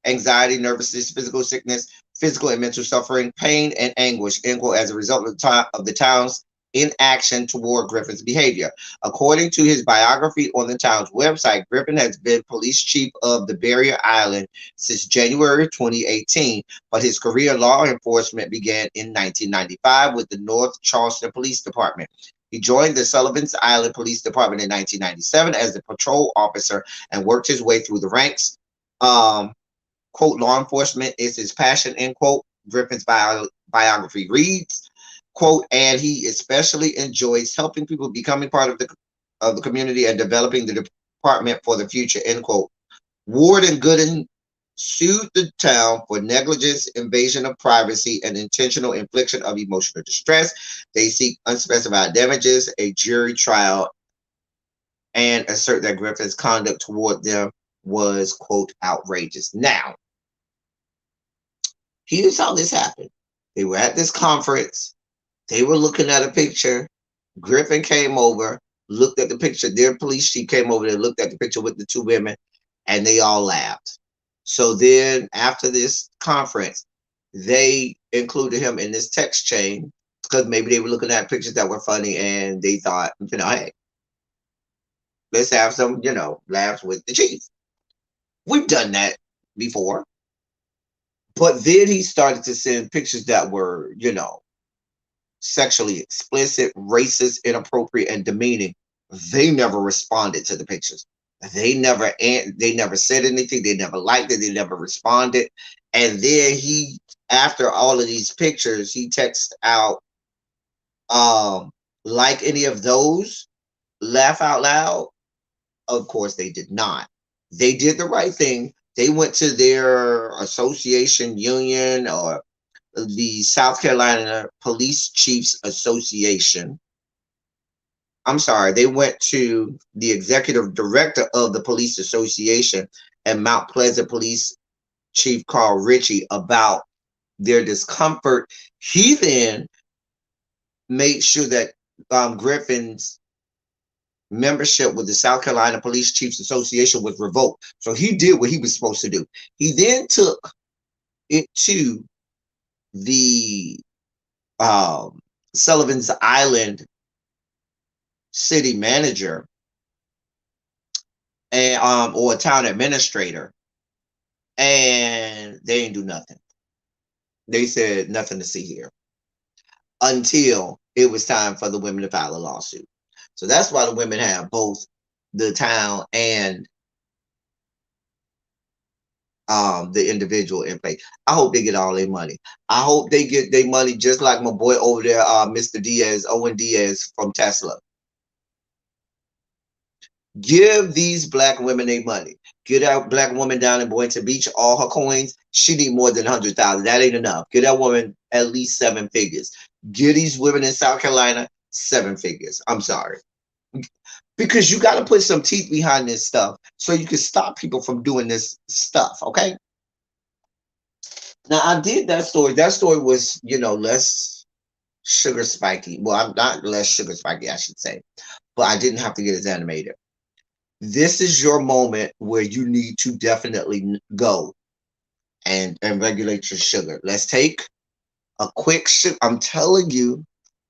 anxiety, nervousness, physical sickness, physical and mental suffering, pain, and anguish, end quote, as a result of the town's inaction toward Griffin's behavior. According to his biography on the town's website, Griffin has been police chief of the Barrier Island since January 2018, but his career in law enforcement began in 1995 with the North Charleston Police Department. He joined the Sullivan's Island Police Department in 1997 as a patrol officer and worked his way through the ranks. Quote, law enforcement is his passion, end quote. Griffin's biography reads, quote, and he especially enjoys helping people becoming part of the community and developing the department for the future, end quote. Ward and Gooden sued the town for negligence, invasion of privacy, and intentional infliction of emotional distress. They seek unspecified damages, a jury trial, and assert that Griffin's conduct toward them was, quote, outrageous. Now, here's how this happened. They were at this conference. They were looking at a picture. Griffin came over, looked at the picture. Their police chief came over and looked at the picture with the two women, and they all laughed. So then after this conference, they included him in this text chain because maybe they were looking at pictures that were funny and they thought, hey, let's have some, laughs with the chief. We've done that before. But then he started to send pictures that were, sexually explicit, racist, inappropriate, and demeaning. They never responded to the pictures. They never said anything. They never liked it. They never responded. And then he, after all of these pictures, he texts out, like any of those, laugh out loud. Of course, they did not. They did the right thing. They went to their association union, or the South Carolina Police Chiefs Association. I'm sorry, they went to the executive director of the Police Association and Mount Pleasant Police Chief Carl Ritchie about their discomfort. He then made sure that Griffin's membership with the South Carolina Police Chiefs Association was revoked. So he did what he was supposed to do. He then took it to the Sullivan's Island city manager and or a town administrator, and they didn't do nothing. They said nothing to see here until it was time for the women to file a lawsuit. So that's why the women have both the town and the individual in play. I hope they get all their money. I hope they get their money just like my boy over there, Mr. Diaz, Owen Diaz from Tesla. Give these black women their money. Get that black woman down in Boynton Beach all her coins. She need more than 100,000. That ain't enough. Get that woman at least 7 figures. Give these women in South Carolina 7 figures. I'm sorry. Because you got to put some teeth behind this stuff so you can stop people from doing this stuff, okay? Now, I did that story. That story was, less sugar spiky. Well, I'm not less sugar spiky, I should say. But I didn't have to get as animated. This is your moment where you need to definitely go and regulate your sugar. Let's take a quick sugar. I'm telling you,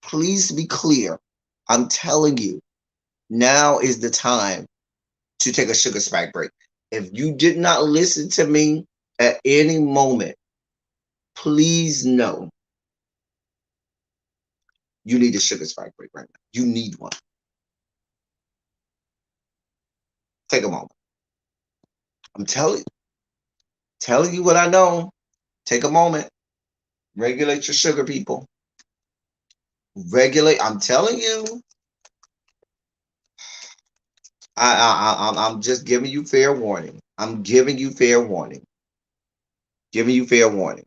please be clear. I'm telling you, now is the time to take a sugar spike break. If you did not listen to me at any moment, please know you need a sugar spike break right now. You need one. Take a moment. I'm telling you what I know. Take a moment. Regulate your sugar, people. Regulate. I'm telling you. I'm just giving you fair warning. I'm giving you fair warning. Giving you fair warning.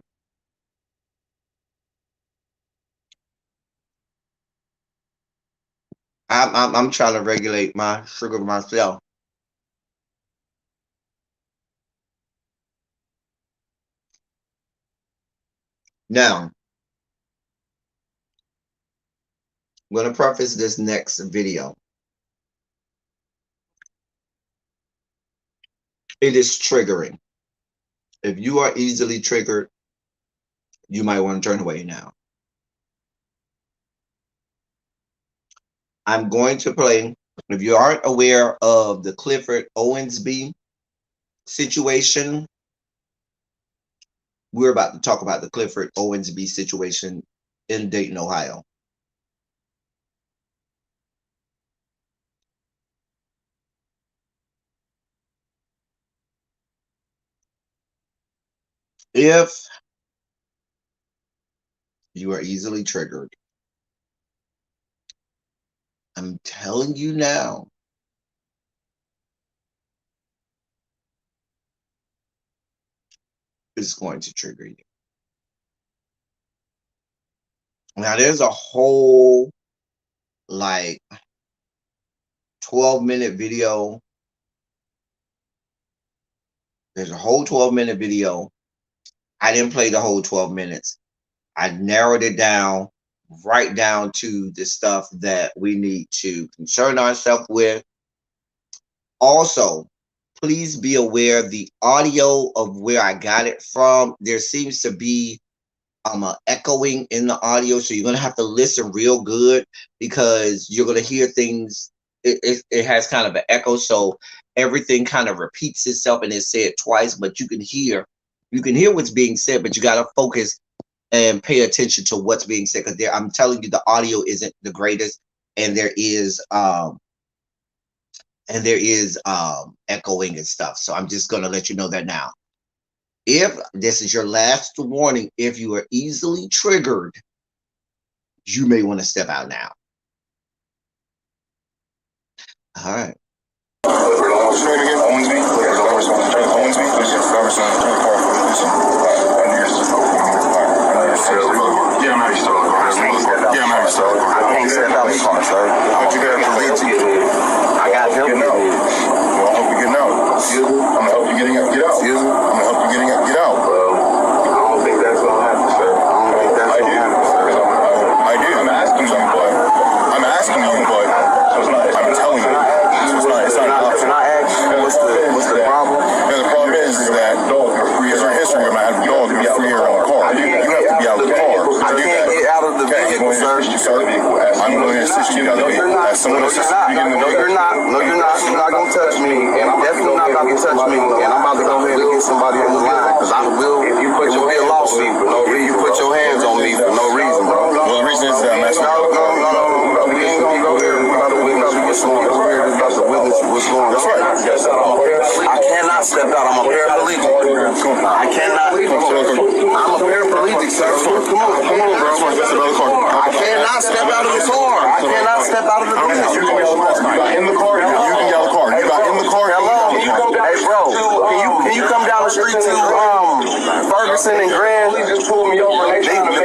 I'm trying to regulate my sugar myself. Now, I'm going to preface this next video. It is triggering. If you are easily triggered, you might want to turn away now. I'm going to play, if you aren't aware of the Clifford Owensby situation, we're about to talk about the Clifford Owensby situation in Dayton, Ohio. If you are easily triggered, I'm telling you now, it's going to trigger you. Now, there's a whole, like, 12-minute video. There's a whole 12-minute video. I didn't play the whole 12 minutes. I narrowed it down, right down to the stuff that we need to concern ourselves with. Also, please be aware the audio of where I got it from, there seems to be echoing in the audio, so you're going to have to listen real good because you're going to hear things. It has kind of an echo, so everything kind of repeats itself and it's said twice, but you can hear what's being said, but you got to focus and pay attention to what's being said, because I'm telling you, the audio isn't the greatest, and there is and there is echoing and stuff. So I'm just gonna let you know that now. If this is your last warning, if you are easily triggered, you may want to step out now. All right. I can't step out of the car, sir. What you got to lead you? I got help. Well, I hope you're getting out. I'm gonna help you getting out. Get out. I'm gonna help you getting out. Get out. I don't think that's gonna happen, sir. I don't think that's gonna happen, sir. I do. I'm asking you, but I'm telling you. It's not an option. Can I ask what's the problem? The problem is that because our history of having dogs be free here on the car. You have to be out of the car. I can't get out of the vehicle, sir. I'm going to assist you. No, you're not. No, you're not. You're not gonna touch me, and I'm definitely not about to touch me. And I'm about to go ahead and get somebody on the line because I will. If you put your lawsuit for no reason, you put your hands on me for no reason, bro. Well, the reason is that I'm asking. No. We ain't gonna go there. We about to get someone over here that's about to witness what's going on. That's right. I cannot step out. I'm a paraplegic. I cannot. I'm a paraplegic, sir. Come on, bro. I cannot step out of the car. I cannot step out of the vehicle. You got in the car. You can get out of the car. You got in the car. Hello. Hey, bro. Can you come down the street to Ferguson and Grand? The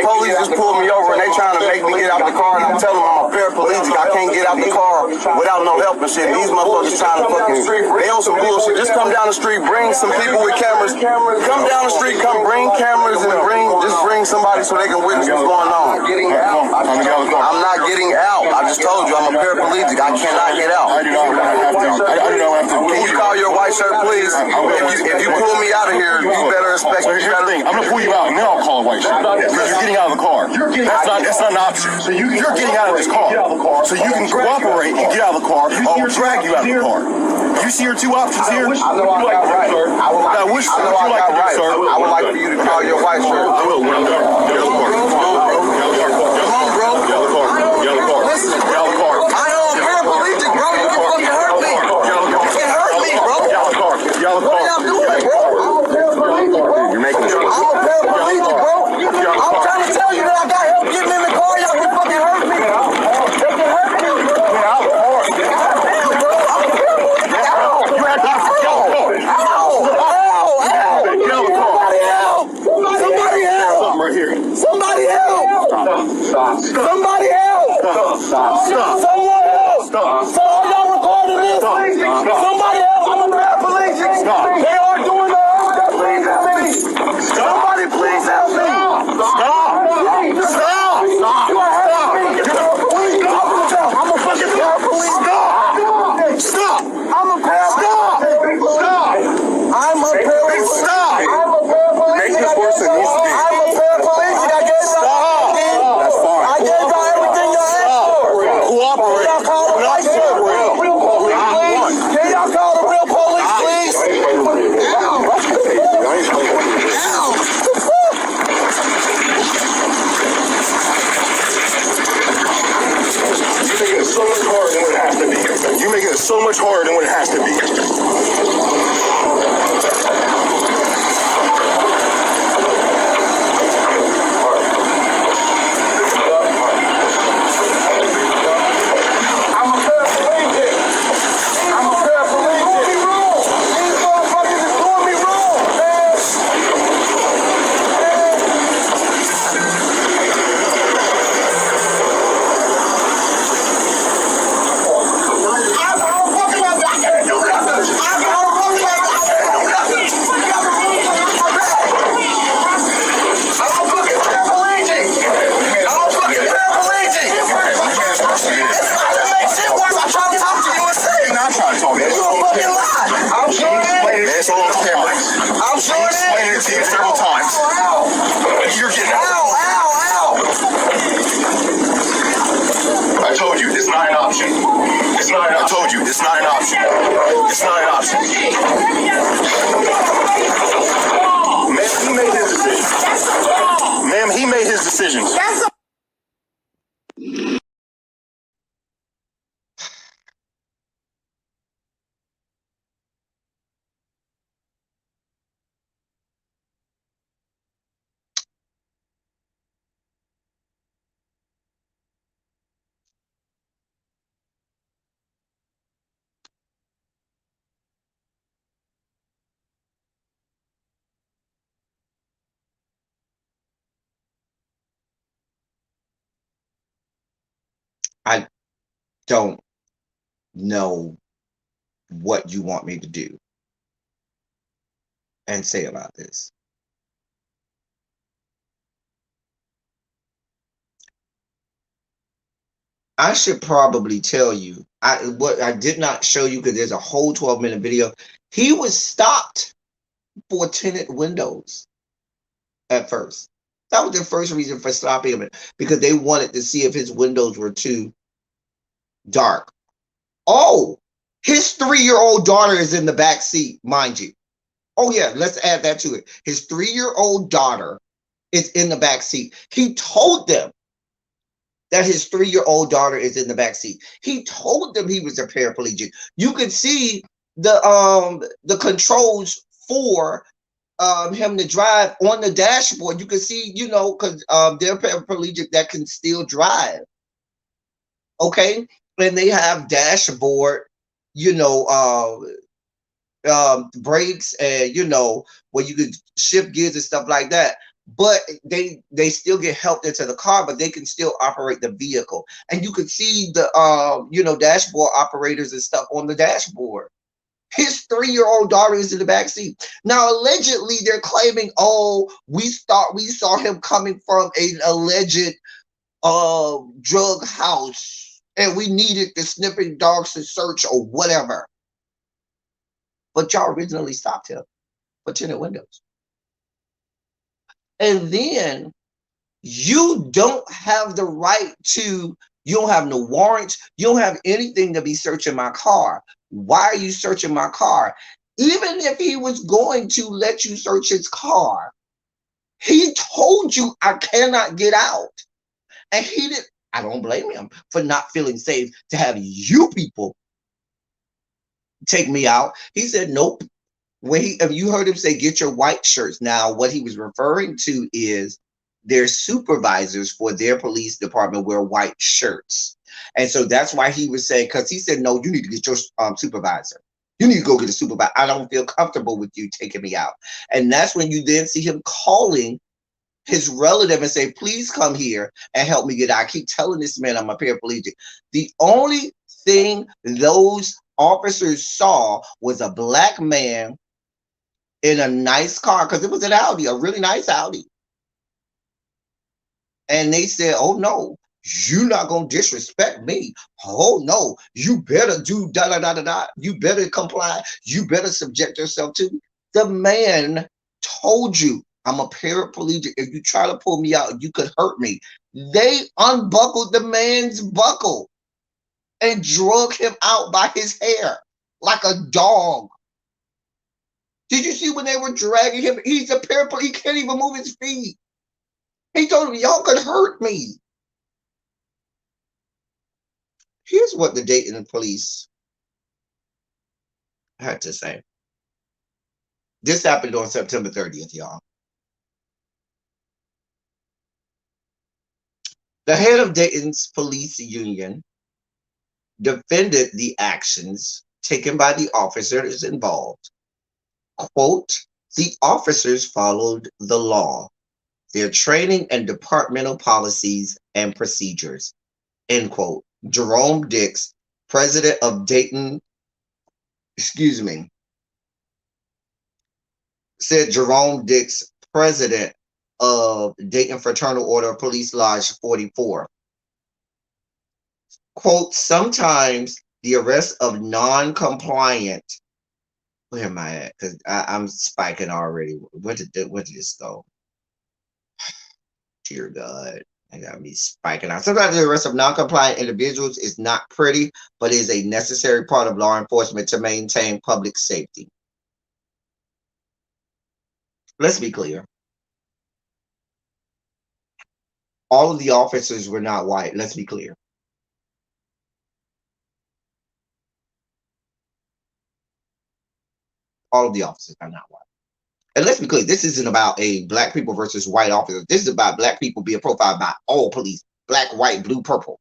police just pulled me over and they trying to make me get out the car, and I'm telling them I'm a paraplegic. I can't get out the car without no help and shit. These motherfuckers trying to fucking, they on some bullshit. Just come down the street, bring some people with cameras. Come down the street, bring cameras and bring somebody so they can witness what's going on. I'm not getting out. I just told you I'm a paraplegic. I cannot get out. I do not have to. Can you call your white shirt, please? If you pull me out of here, you better expect. So here's the thing. I'm gonna pull you out and then I'll call a white shirt because you're getting out of the car. That's not an option. So you're getting out of this car. So you can cooperate and get out of the car, or I'll drag you out of the car. You see your two options here? I know I got right. I would like for you to call your white shirt. I will. Come on, bro. Get out of the car. Listen, Get out of the car. I know I'm paraplegic, bro. You can fucking hurt me. You can hurt me, bro. Get out of the car. Get out of the What car. are y'all doing, bro? I'm a paraplegic, bro. You're making this. I'm a paraplegic, bro. I'm trying to tell you that I got help getting in the car. Y'all can fucking hurt me. They can hurt me. Get out of the car. Damn, bro. I'm a paraplegic. Ow. You have to get out of the car. Ow. Get out of the car. Somebody help. Something right here. Somebody help. Somebody help. Someone help. So are y'all recording this? Somebody help. I'm a paraplegic. They are doing the please help me. Somebody please help me. Stop. You are hurting me. I'm a fucking paraplegic. Stop. I'm a paraplegic. Stop. I'm a paraplegic. Stop. Make this worse than it needs to be. I'm a paraplegic. I gave y'all everything. That's fine. I gave y'all everything you asked for. Cooperate. Can y'all call the white shirt? Can y'all call the real police, please? You're making it so much harder than what it has to be. I'm sure it is. Explained it to you several times. You're getting out. I told you, it's not an option. It's not an option. I told you, it's not an option. It's not an option. Ma'am, he made his decision. Ma'am, he made his decisions. I don't know what you want me to do and say about this. I should probably tell you. What I did not show you because there's a whole 12-minute video. He was stopped for tinted windows at first. That was their first reason for stopping him because they wanted to see if his windows were too dark. Oh, his 3-year-old daughter is in the back seat, mind you. Oh yeah, let's add that to it. His 3-year-old daughter is in the back seat. He told them that his 3-year-old daughter is in the back seat. He told them he was a paraplegic. You could see the controls for him to drive on the dashboard. You can see, because they're paraplegic that can still drive. Okay, and they have dashboard, brakes, and where you could shift gears and stuff like that. But they still get helped into the car, but they can still operate the vehicle. And you could see the dashboard operators and stuff on the dashboard. His 3-year-old daughter is in the back seat. Now, allegedly, they're claiming, oh, we saw him coming from an alleged drug house, and we needed the sniffing dogs to search or whatever. But y'all originally stopped him for tinted windows. And then you don't have the right to, you don't have no warrants, you don't have anything to be searching my car. Why are you searching my car? Even if he was going to let you search his car, he told you I cannot get out. And he didn't. I don't blame him for not feeling safe to have you people take me out. He said, nope. If you heard him say, get your white shirts. Now, what he was referring to is their supervisors for their police department wear white shirts. And so that's why he was saying, because he said, no, you need to get your supervisor. You need to go get a supervisor. I don't feel comfortable with you taking me out. And that's when you then see him calling his relative and say, please come here and help me get out. I keep telling this man I'm a paraplegic. The only thing those officers saw was a black man in a nice car, because it was an Audi, a really nice Audi. And they said, oh no, you're not going to disrespect me. Oh no, you better do da da da da da. You better comply. You better subject yourself to me. The man told you, I'm a paraplegic. If you try to pull me out, you could hurt me. They unbuckled the man's buckle and drug him out by his hair like a dog. Did you see when they were dragging him? He's a paraplegic. He can't even move his feet. He told him, y'all could hurt me. Here's what the Dayton police had to say. This happened on September 30th, y'all. The head of Dayton's police union defended the actions taken by the officers involved. Quote, the officers followed the law, their training and departmental policies and procedures, end quote. Jerome Dix, president of Dayton, said Jerome Dix, president of Dayton Fraternal Order of Police Lodge 44. Quote, sometimes the arrest of non-compliant, where am I at? Because I'm spiking already. Where did this go? Dear God, I got me spiking out. Sometimes the arrest of non-compliant individuals is not pretty, but is a necessary part of law enforcement to maintain public safety. Let's be clear. All of the officers were not white. Let's be clear. All of the officers are not white. And let's be clear, this isn't about a black people versus white officer. This is about black people being profiled by all police. Black, white, blue, purple.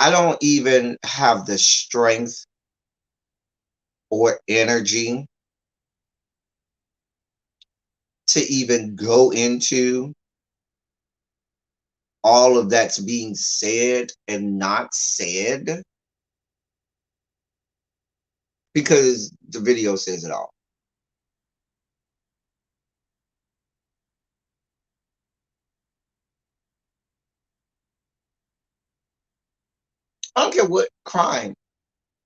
I don't even have the strength or energy to even go into all of that's being said and not said, because the video says it all. I don't care what crime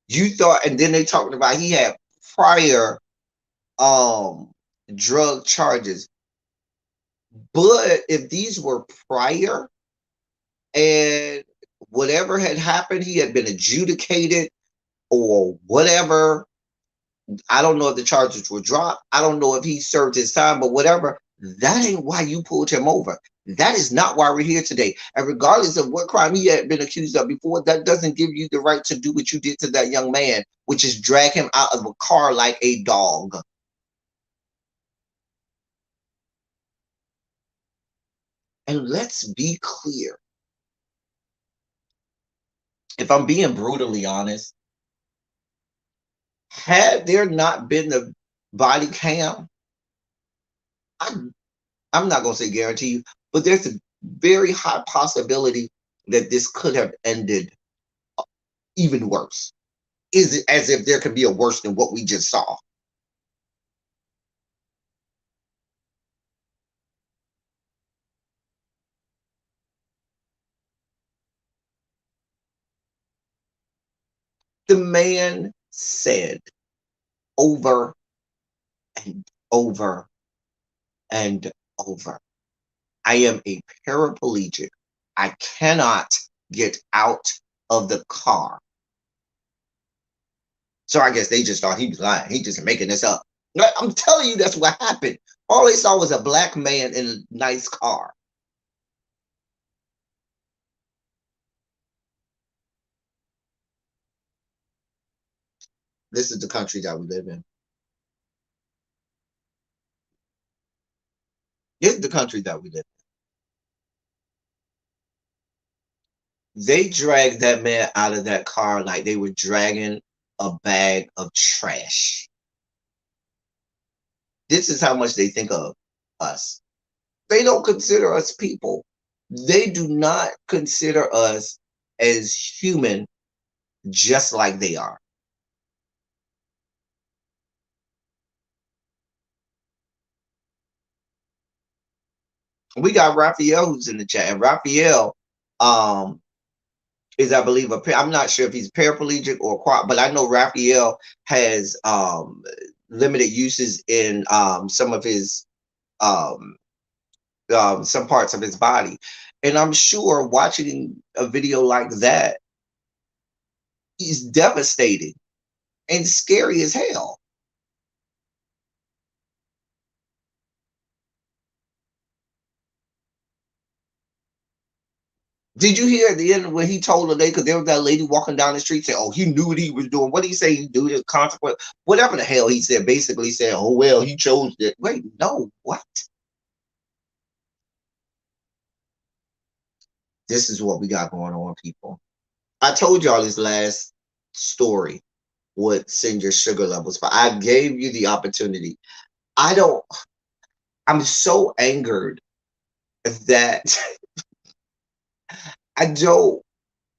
you thought, and then they talking about he had prior um drug charges. But if these were prior and whatever had happened, he had been adjudicated or whatever. I don't know if the charges were dropped. I don't know if he served his time, but whatever. That ain't why you pulled him over. That is not why we're here today. And regardless of what crime he had been accused of before, that doesn't give you the right to do what you did to that young man, which is drag him out of a car like a dog. And let's be clear. If I'm being brutally honest, had there not been the body cam, I'm, I'm not going to say guarantee you, but there's a very high possibility that this could have ended even worse. Is it as if there could be a worse than what we just saw? The man said over and over and over, I am a paraplegic. I cannot get out of the car. So I guess they just thought he was lying. He just making this up. I'm telling you, that's what happened. All they saw was a black man in a nice car. This is the country that we live in. This is the country that we live in. They dragged that man out of that car like they were dragging a bag of trash. This is how much they think of us. They don't consider us people. They do not consider us as human, just like they are. We got Raphael who's in the chat, and Raphael is, I believe, I'm not sure if he's paraplegic or quad, but I know Raphael has limited uses in some of his some parts of his body, and I'm sure watching a video like that is devastating and scary as hell. Did you hear at the end when he told the lady, because there was that lady walking down the street saying, oh, he knew what he was doing. What did he say? He knew the consequence. Whatever the hell he said, basically said, oh, well, he chose it. Wait, no, what? This is what we got going on, people. I told y'all this last story would send your sugar levels, but I gave you the opportunity. I'm so angered that I don't,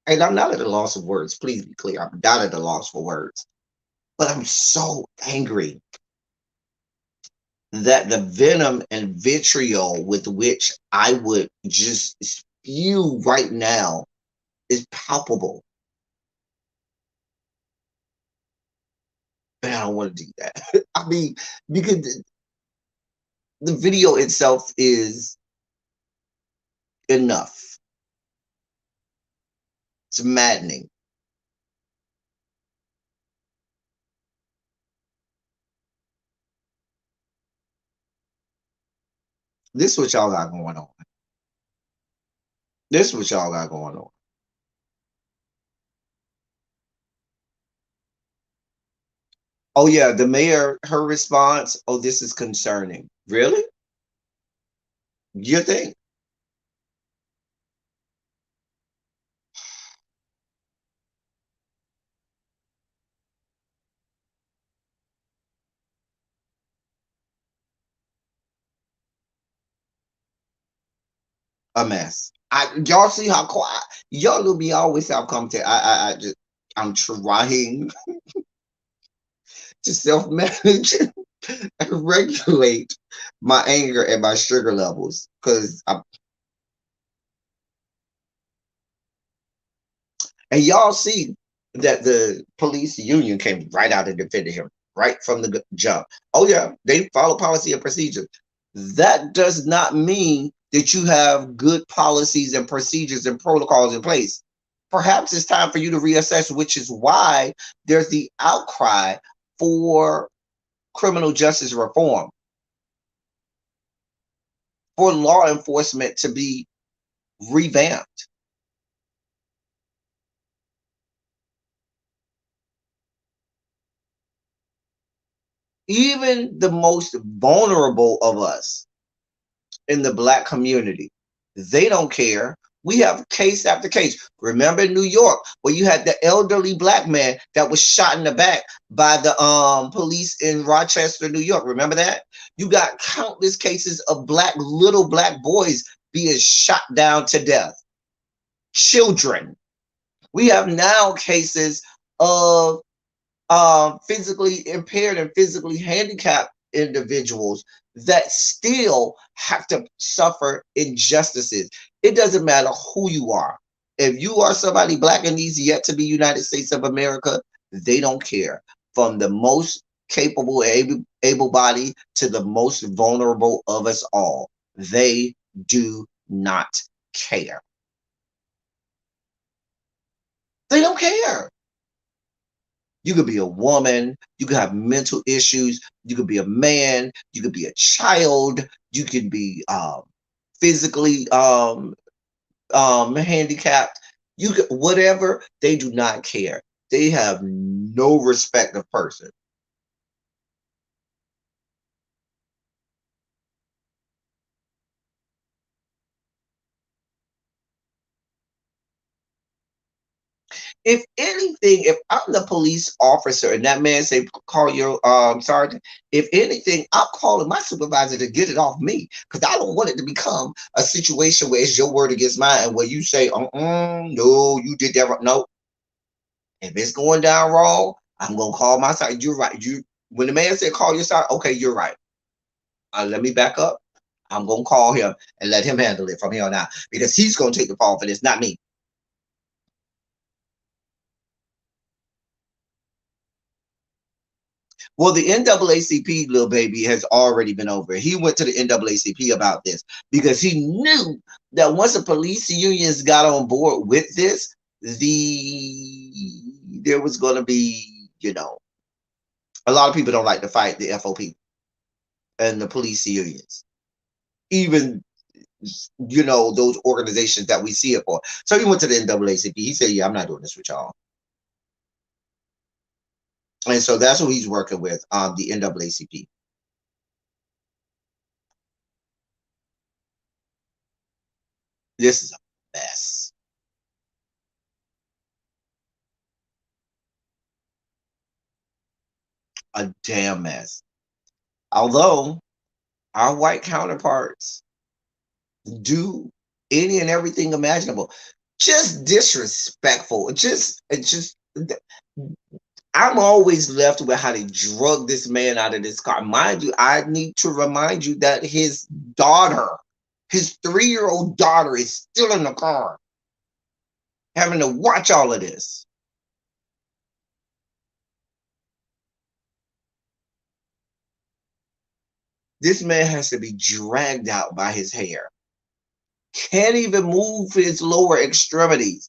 and I'm not at a loss of words. Please be clear. I'm not at a loss for words. But I'm so angry that the venom and vitriol with which I would just spew right now is palpable. And I don't want to do that. I mean, because the video itself is enough. It's maddening. This is what y'all got going on. This is what y'all got going on. Oh yeah, the mayor, her response, oh, this is concerning. Really? You think? a mess. Y'all see how quiet y'all will be always self commented. I'm trying to self manage and regulate my anger and my sugar levels because and y'all see that the police union came right out and defended him right from the jump. Oh yeah, they follow policy and procedure. That does not mean that you have good policies and procedures and protocols in place. Perhaps it's time for you to reassess, which is why there's the outcry for criminal justice reform, for law enforcement to be revamped. Even the most vulnerable of us in the Black community, they don't care. We have case after case. Remember in New York where you had the elderly Black man that was shot in the back by the police in Rochester, New York. Remember that? You got countless cases of little Black boys being shot down to death. Children. We have now cases of physically impaired and physically handicapped individuals that still have to suffer injustices. It doesn't matter who you are. If you are somebody Black and needs yet to be United States of America, they don't care. From the most capable, able-bodied to the most vulnerable of us all, they do not care. They don't care. You could be a woman, you could have mental issues, you could be a man, you could be a child, you could be physically handicapped, you could whatever, they do not care. They have no respect of person. If anything, if I'm the police officer and that man say call your sergeant, if anything, I'm calling my supervisor to get it off me because I don't want it to become a situation where it's your word against mine and where you say, no, you did that wrong. No, if it's going down wrong, I'm gonna call my sergeant. You're right. You when the man said call your sergeant, okay, you're right. Let me back up. I'm gonna call him and let him handle it from here on out because he's gonna take the fall for this, not me. Well, the NAACP, little baby, has already been over. He went to the NAACP about this because he knew that once the police unions got on board with this, there was going to be, a lot of people don't like to fight the FOP and the police unions, even those organizations that we see it for. So he went to the NAACP. He said, "Yeah, I'm not doing this with y'all." And so that's who he's working with, the NAACP. This is a mess. A damn mess. Although our white counterparts do any and everything imaginable, just disrespectful. I'm always left with how they drug this man out of this car. Mind you, I need to remind you that his daughter, his 3-year-old daughter, is still in the car, having to watch all of this. This man has to be dragged out by his hair. Can't even move his lower extremities.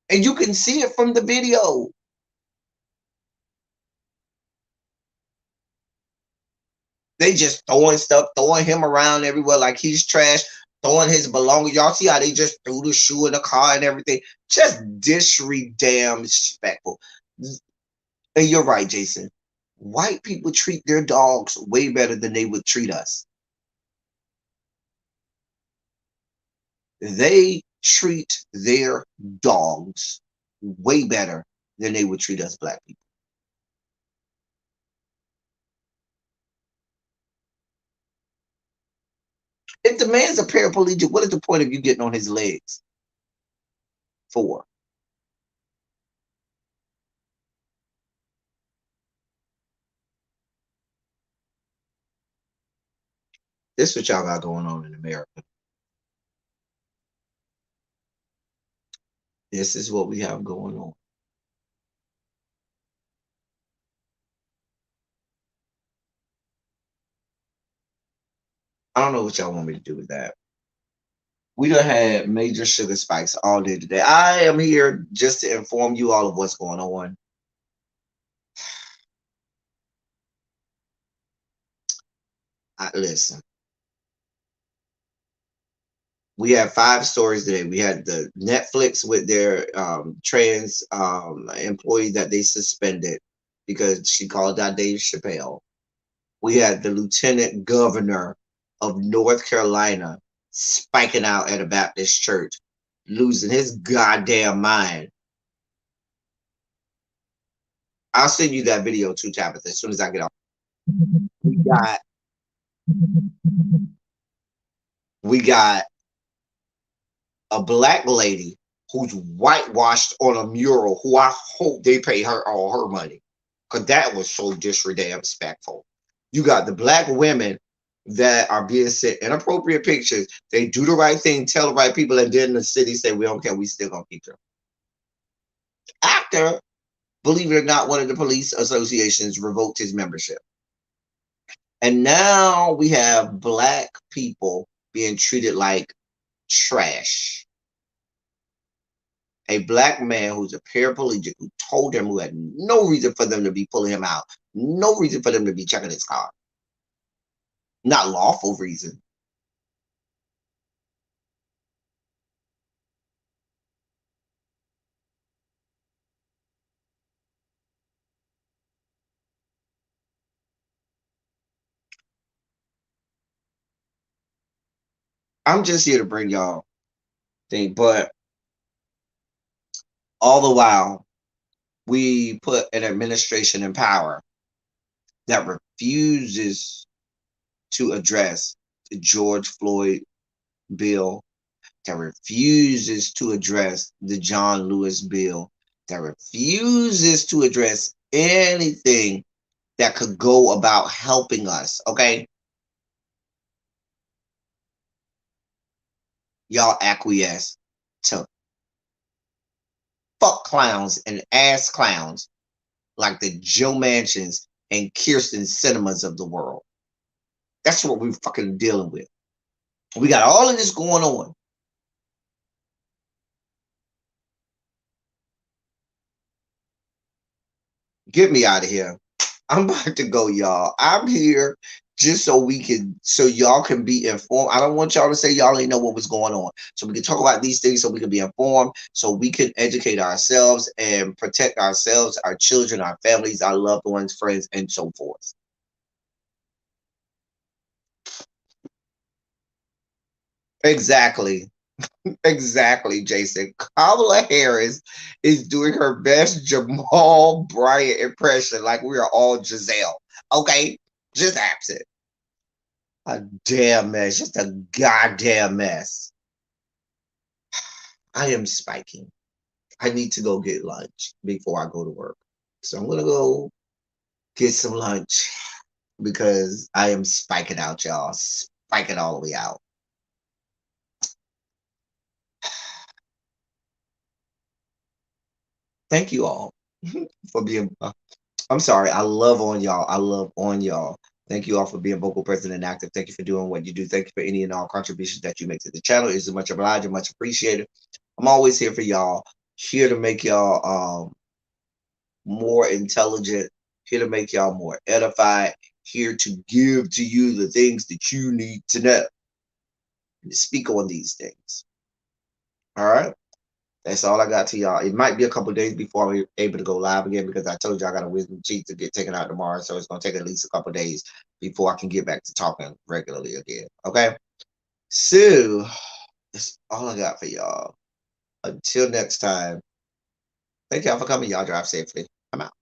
And you can see it from the video. They just throwing stuff, throwing him around everywhere like he's trash, throwing his belongings. Y'all see how they just threw the shoe in the car and everything? Just disrespectful. And you're right, Jason. White people treat their dogs way better than they would treat us. They treat their dogs way better than they would treat us Black people. If the man's a paraplegic, what is the point of you getting on his legs for? This is what y'all got going on in America. This is what we have going on. I don't know what y'all want me to do with that. We done had major sugar spikes all day today. I am here just to inform you all of what's going on. Listen, we had 5 stories today. We had the Netflix with their trans employee that they suspended because she called out Dave Chappelle. We had the lieutenant governor of North Carolina spiking out at a Baptist church, losing his goddamn mind. I'll send you that video too, Tabitha, as soon as I get off. We got a black lady who's whitewashed on a mural who I hope they pay her all her money, because that was so disrespectful. You got the black women that are being sent inappropriate pictures. They do the right thing, tell the right people, and then the city say, we don't care, we still gonna keep them. After, believe it or not, one of the police associations revoked his membership. And now we have black people being treated like trash. A black man who's a paraplegic who told him, who had no reason for them to be pulling him out, no reason for them to be checking his car. Not lawful reason. I'm just here to bring y'all thing, but all the while, we put an administration in power that refuses to address the George Floyd bill, that refuses to address the John Lewis bill, that refuses to address anything that could go about helping us, okay? Y'all acquiesce to fuck clowns and ass clowns like the Joe Manchins and Kirsten Cinemas of the world. That's what we're fucking dealing with. We got all of this going on. Get me out of here. I'm about to go, y'all. I'm here just so y'all can be informed. I don't want y'all to say y'all ain't know what was going on. So we can talk about these things so we can be informed, so we can educate ourselves and protect ourselves, our children, our families, our loved ones, friends, and so forth. Exactly. Exactly, Jason. Kamala Harris is doing her best Jamal Bryant impression, like we are all Giselle. Okay? Just absent. A damn mess. Just a goddamn mess. I am spiking. I need to go get lunch before I go to work. So I'm gonna go get some lunch because I am spiking out, y'all. Spiking all the way out. Thank you all for being I'm sorry. I love on y'all. I love on y'all. Thank you all for being vocal, present, and active. Thank you for doing what you do. Thank you for any and all contributions that you make to the channel. It's much obliged and much appreciated. I'm always here for y'all. Here to make y'all more intelligent. Here to make y'all more edified. Here to give to you the things that you need to know. And to speak on these things. All right. That's all I got to y'all. It might be a couple days before I'm able to go live again because I told you I got a wisdom teeth to get taken out tomorrow. So it's going to take at least a couple days before I can get back to talking regularly again. Okay? So that's all I got for y'all. Until next time, thank y'all for coming. Y'all drive safely. I'm out.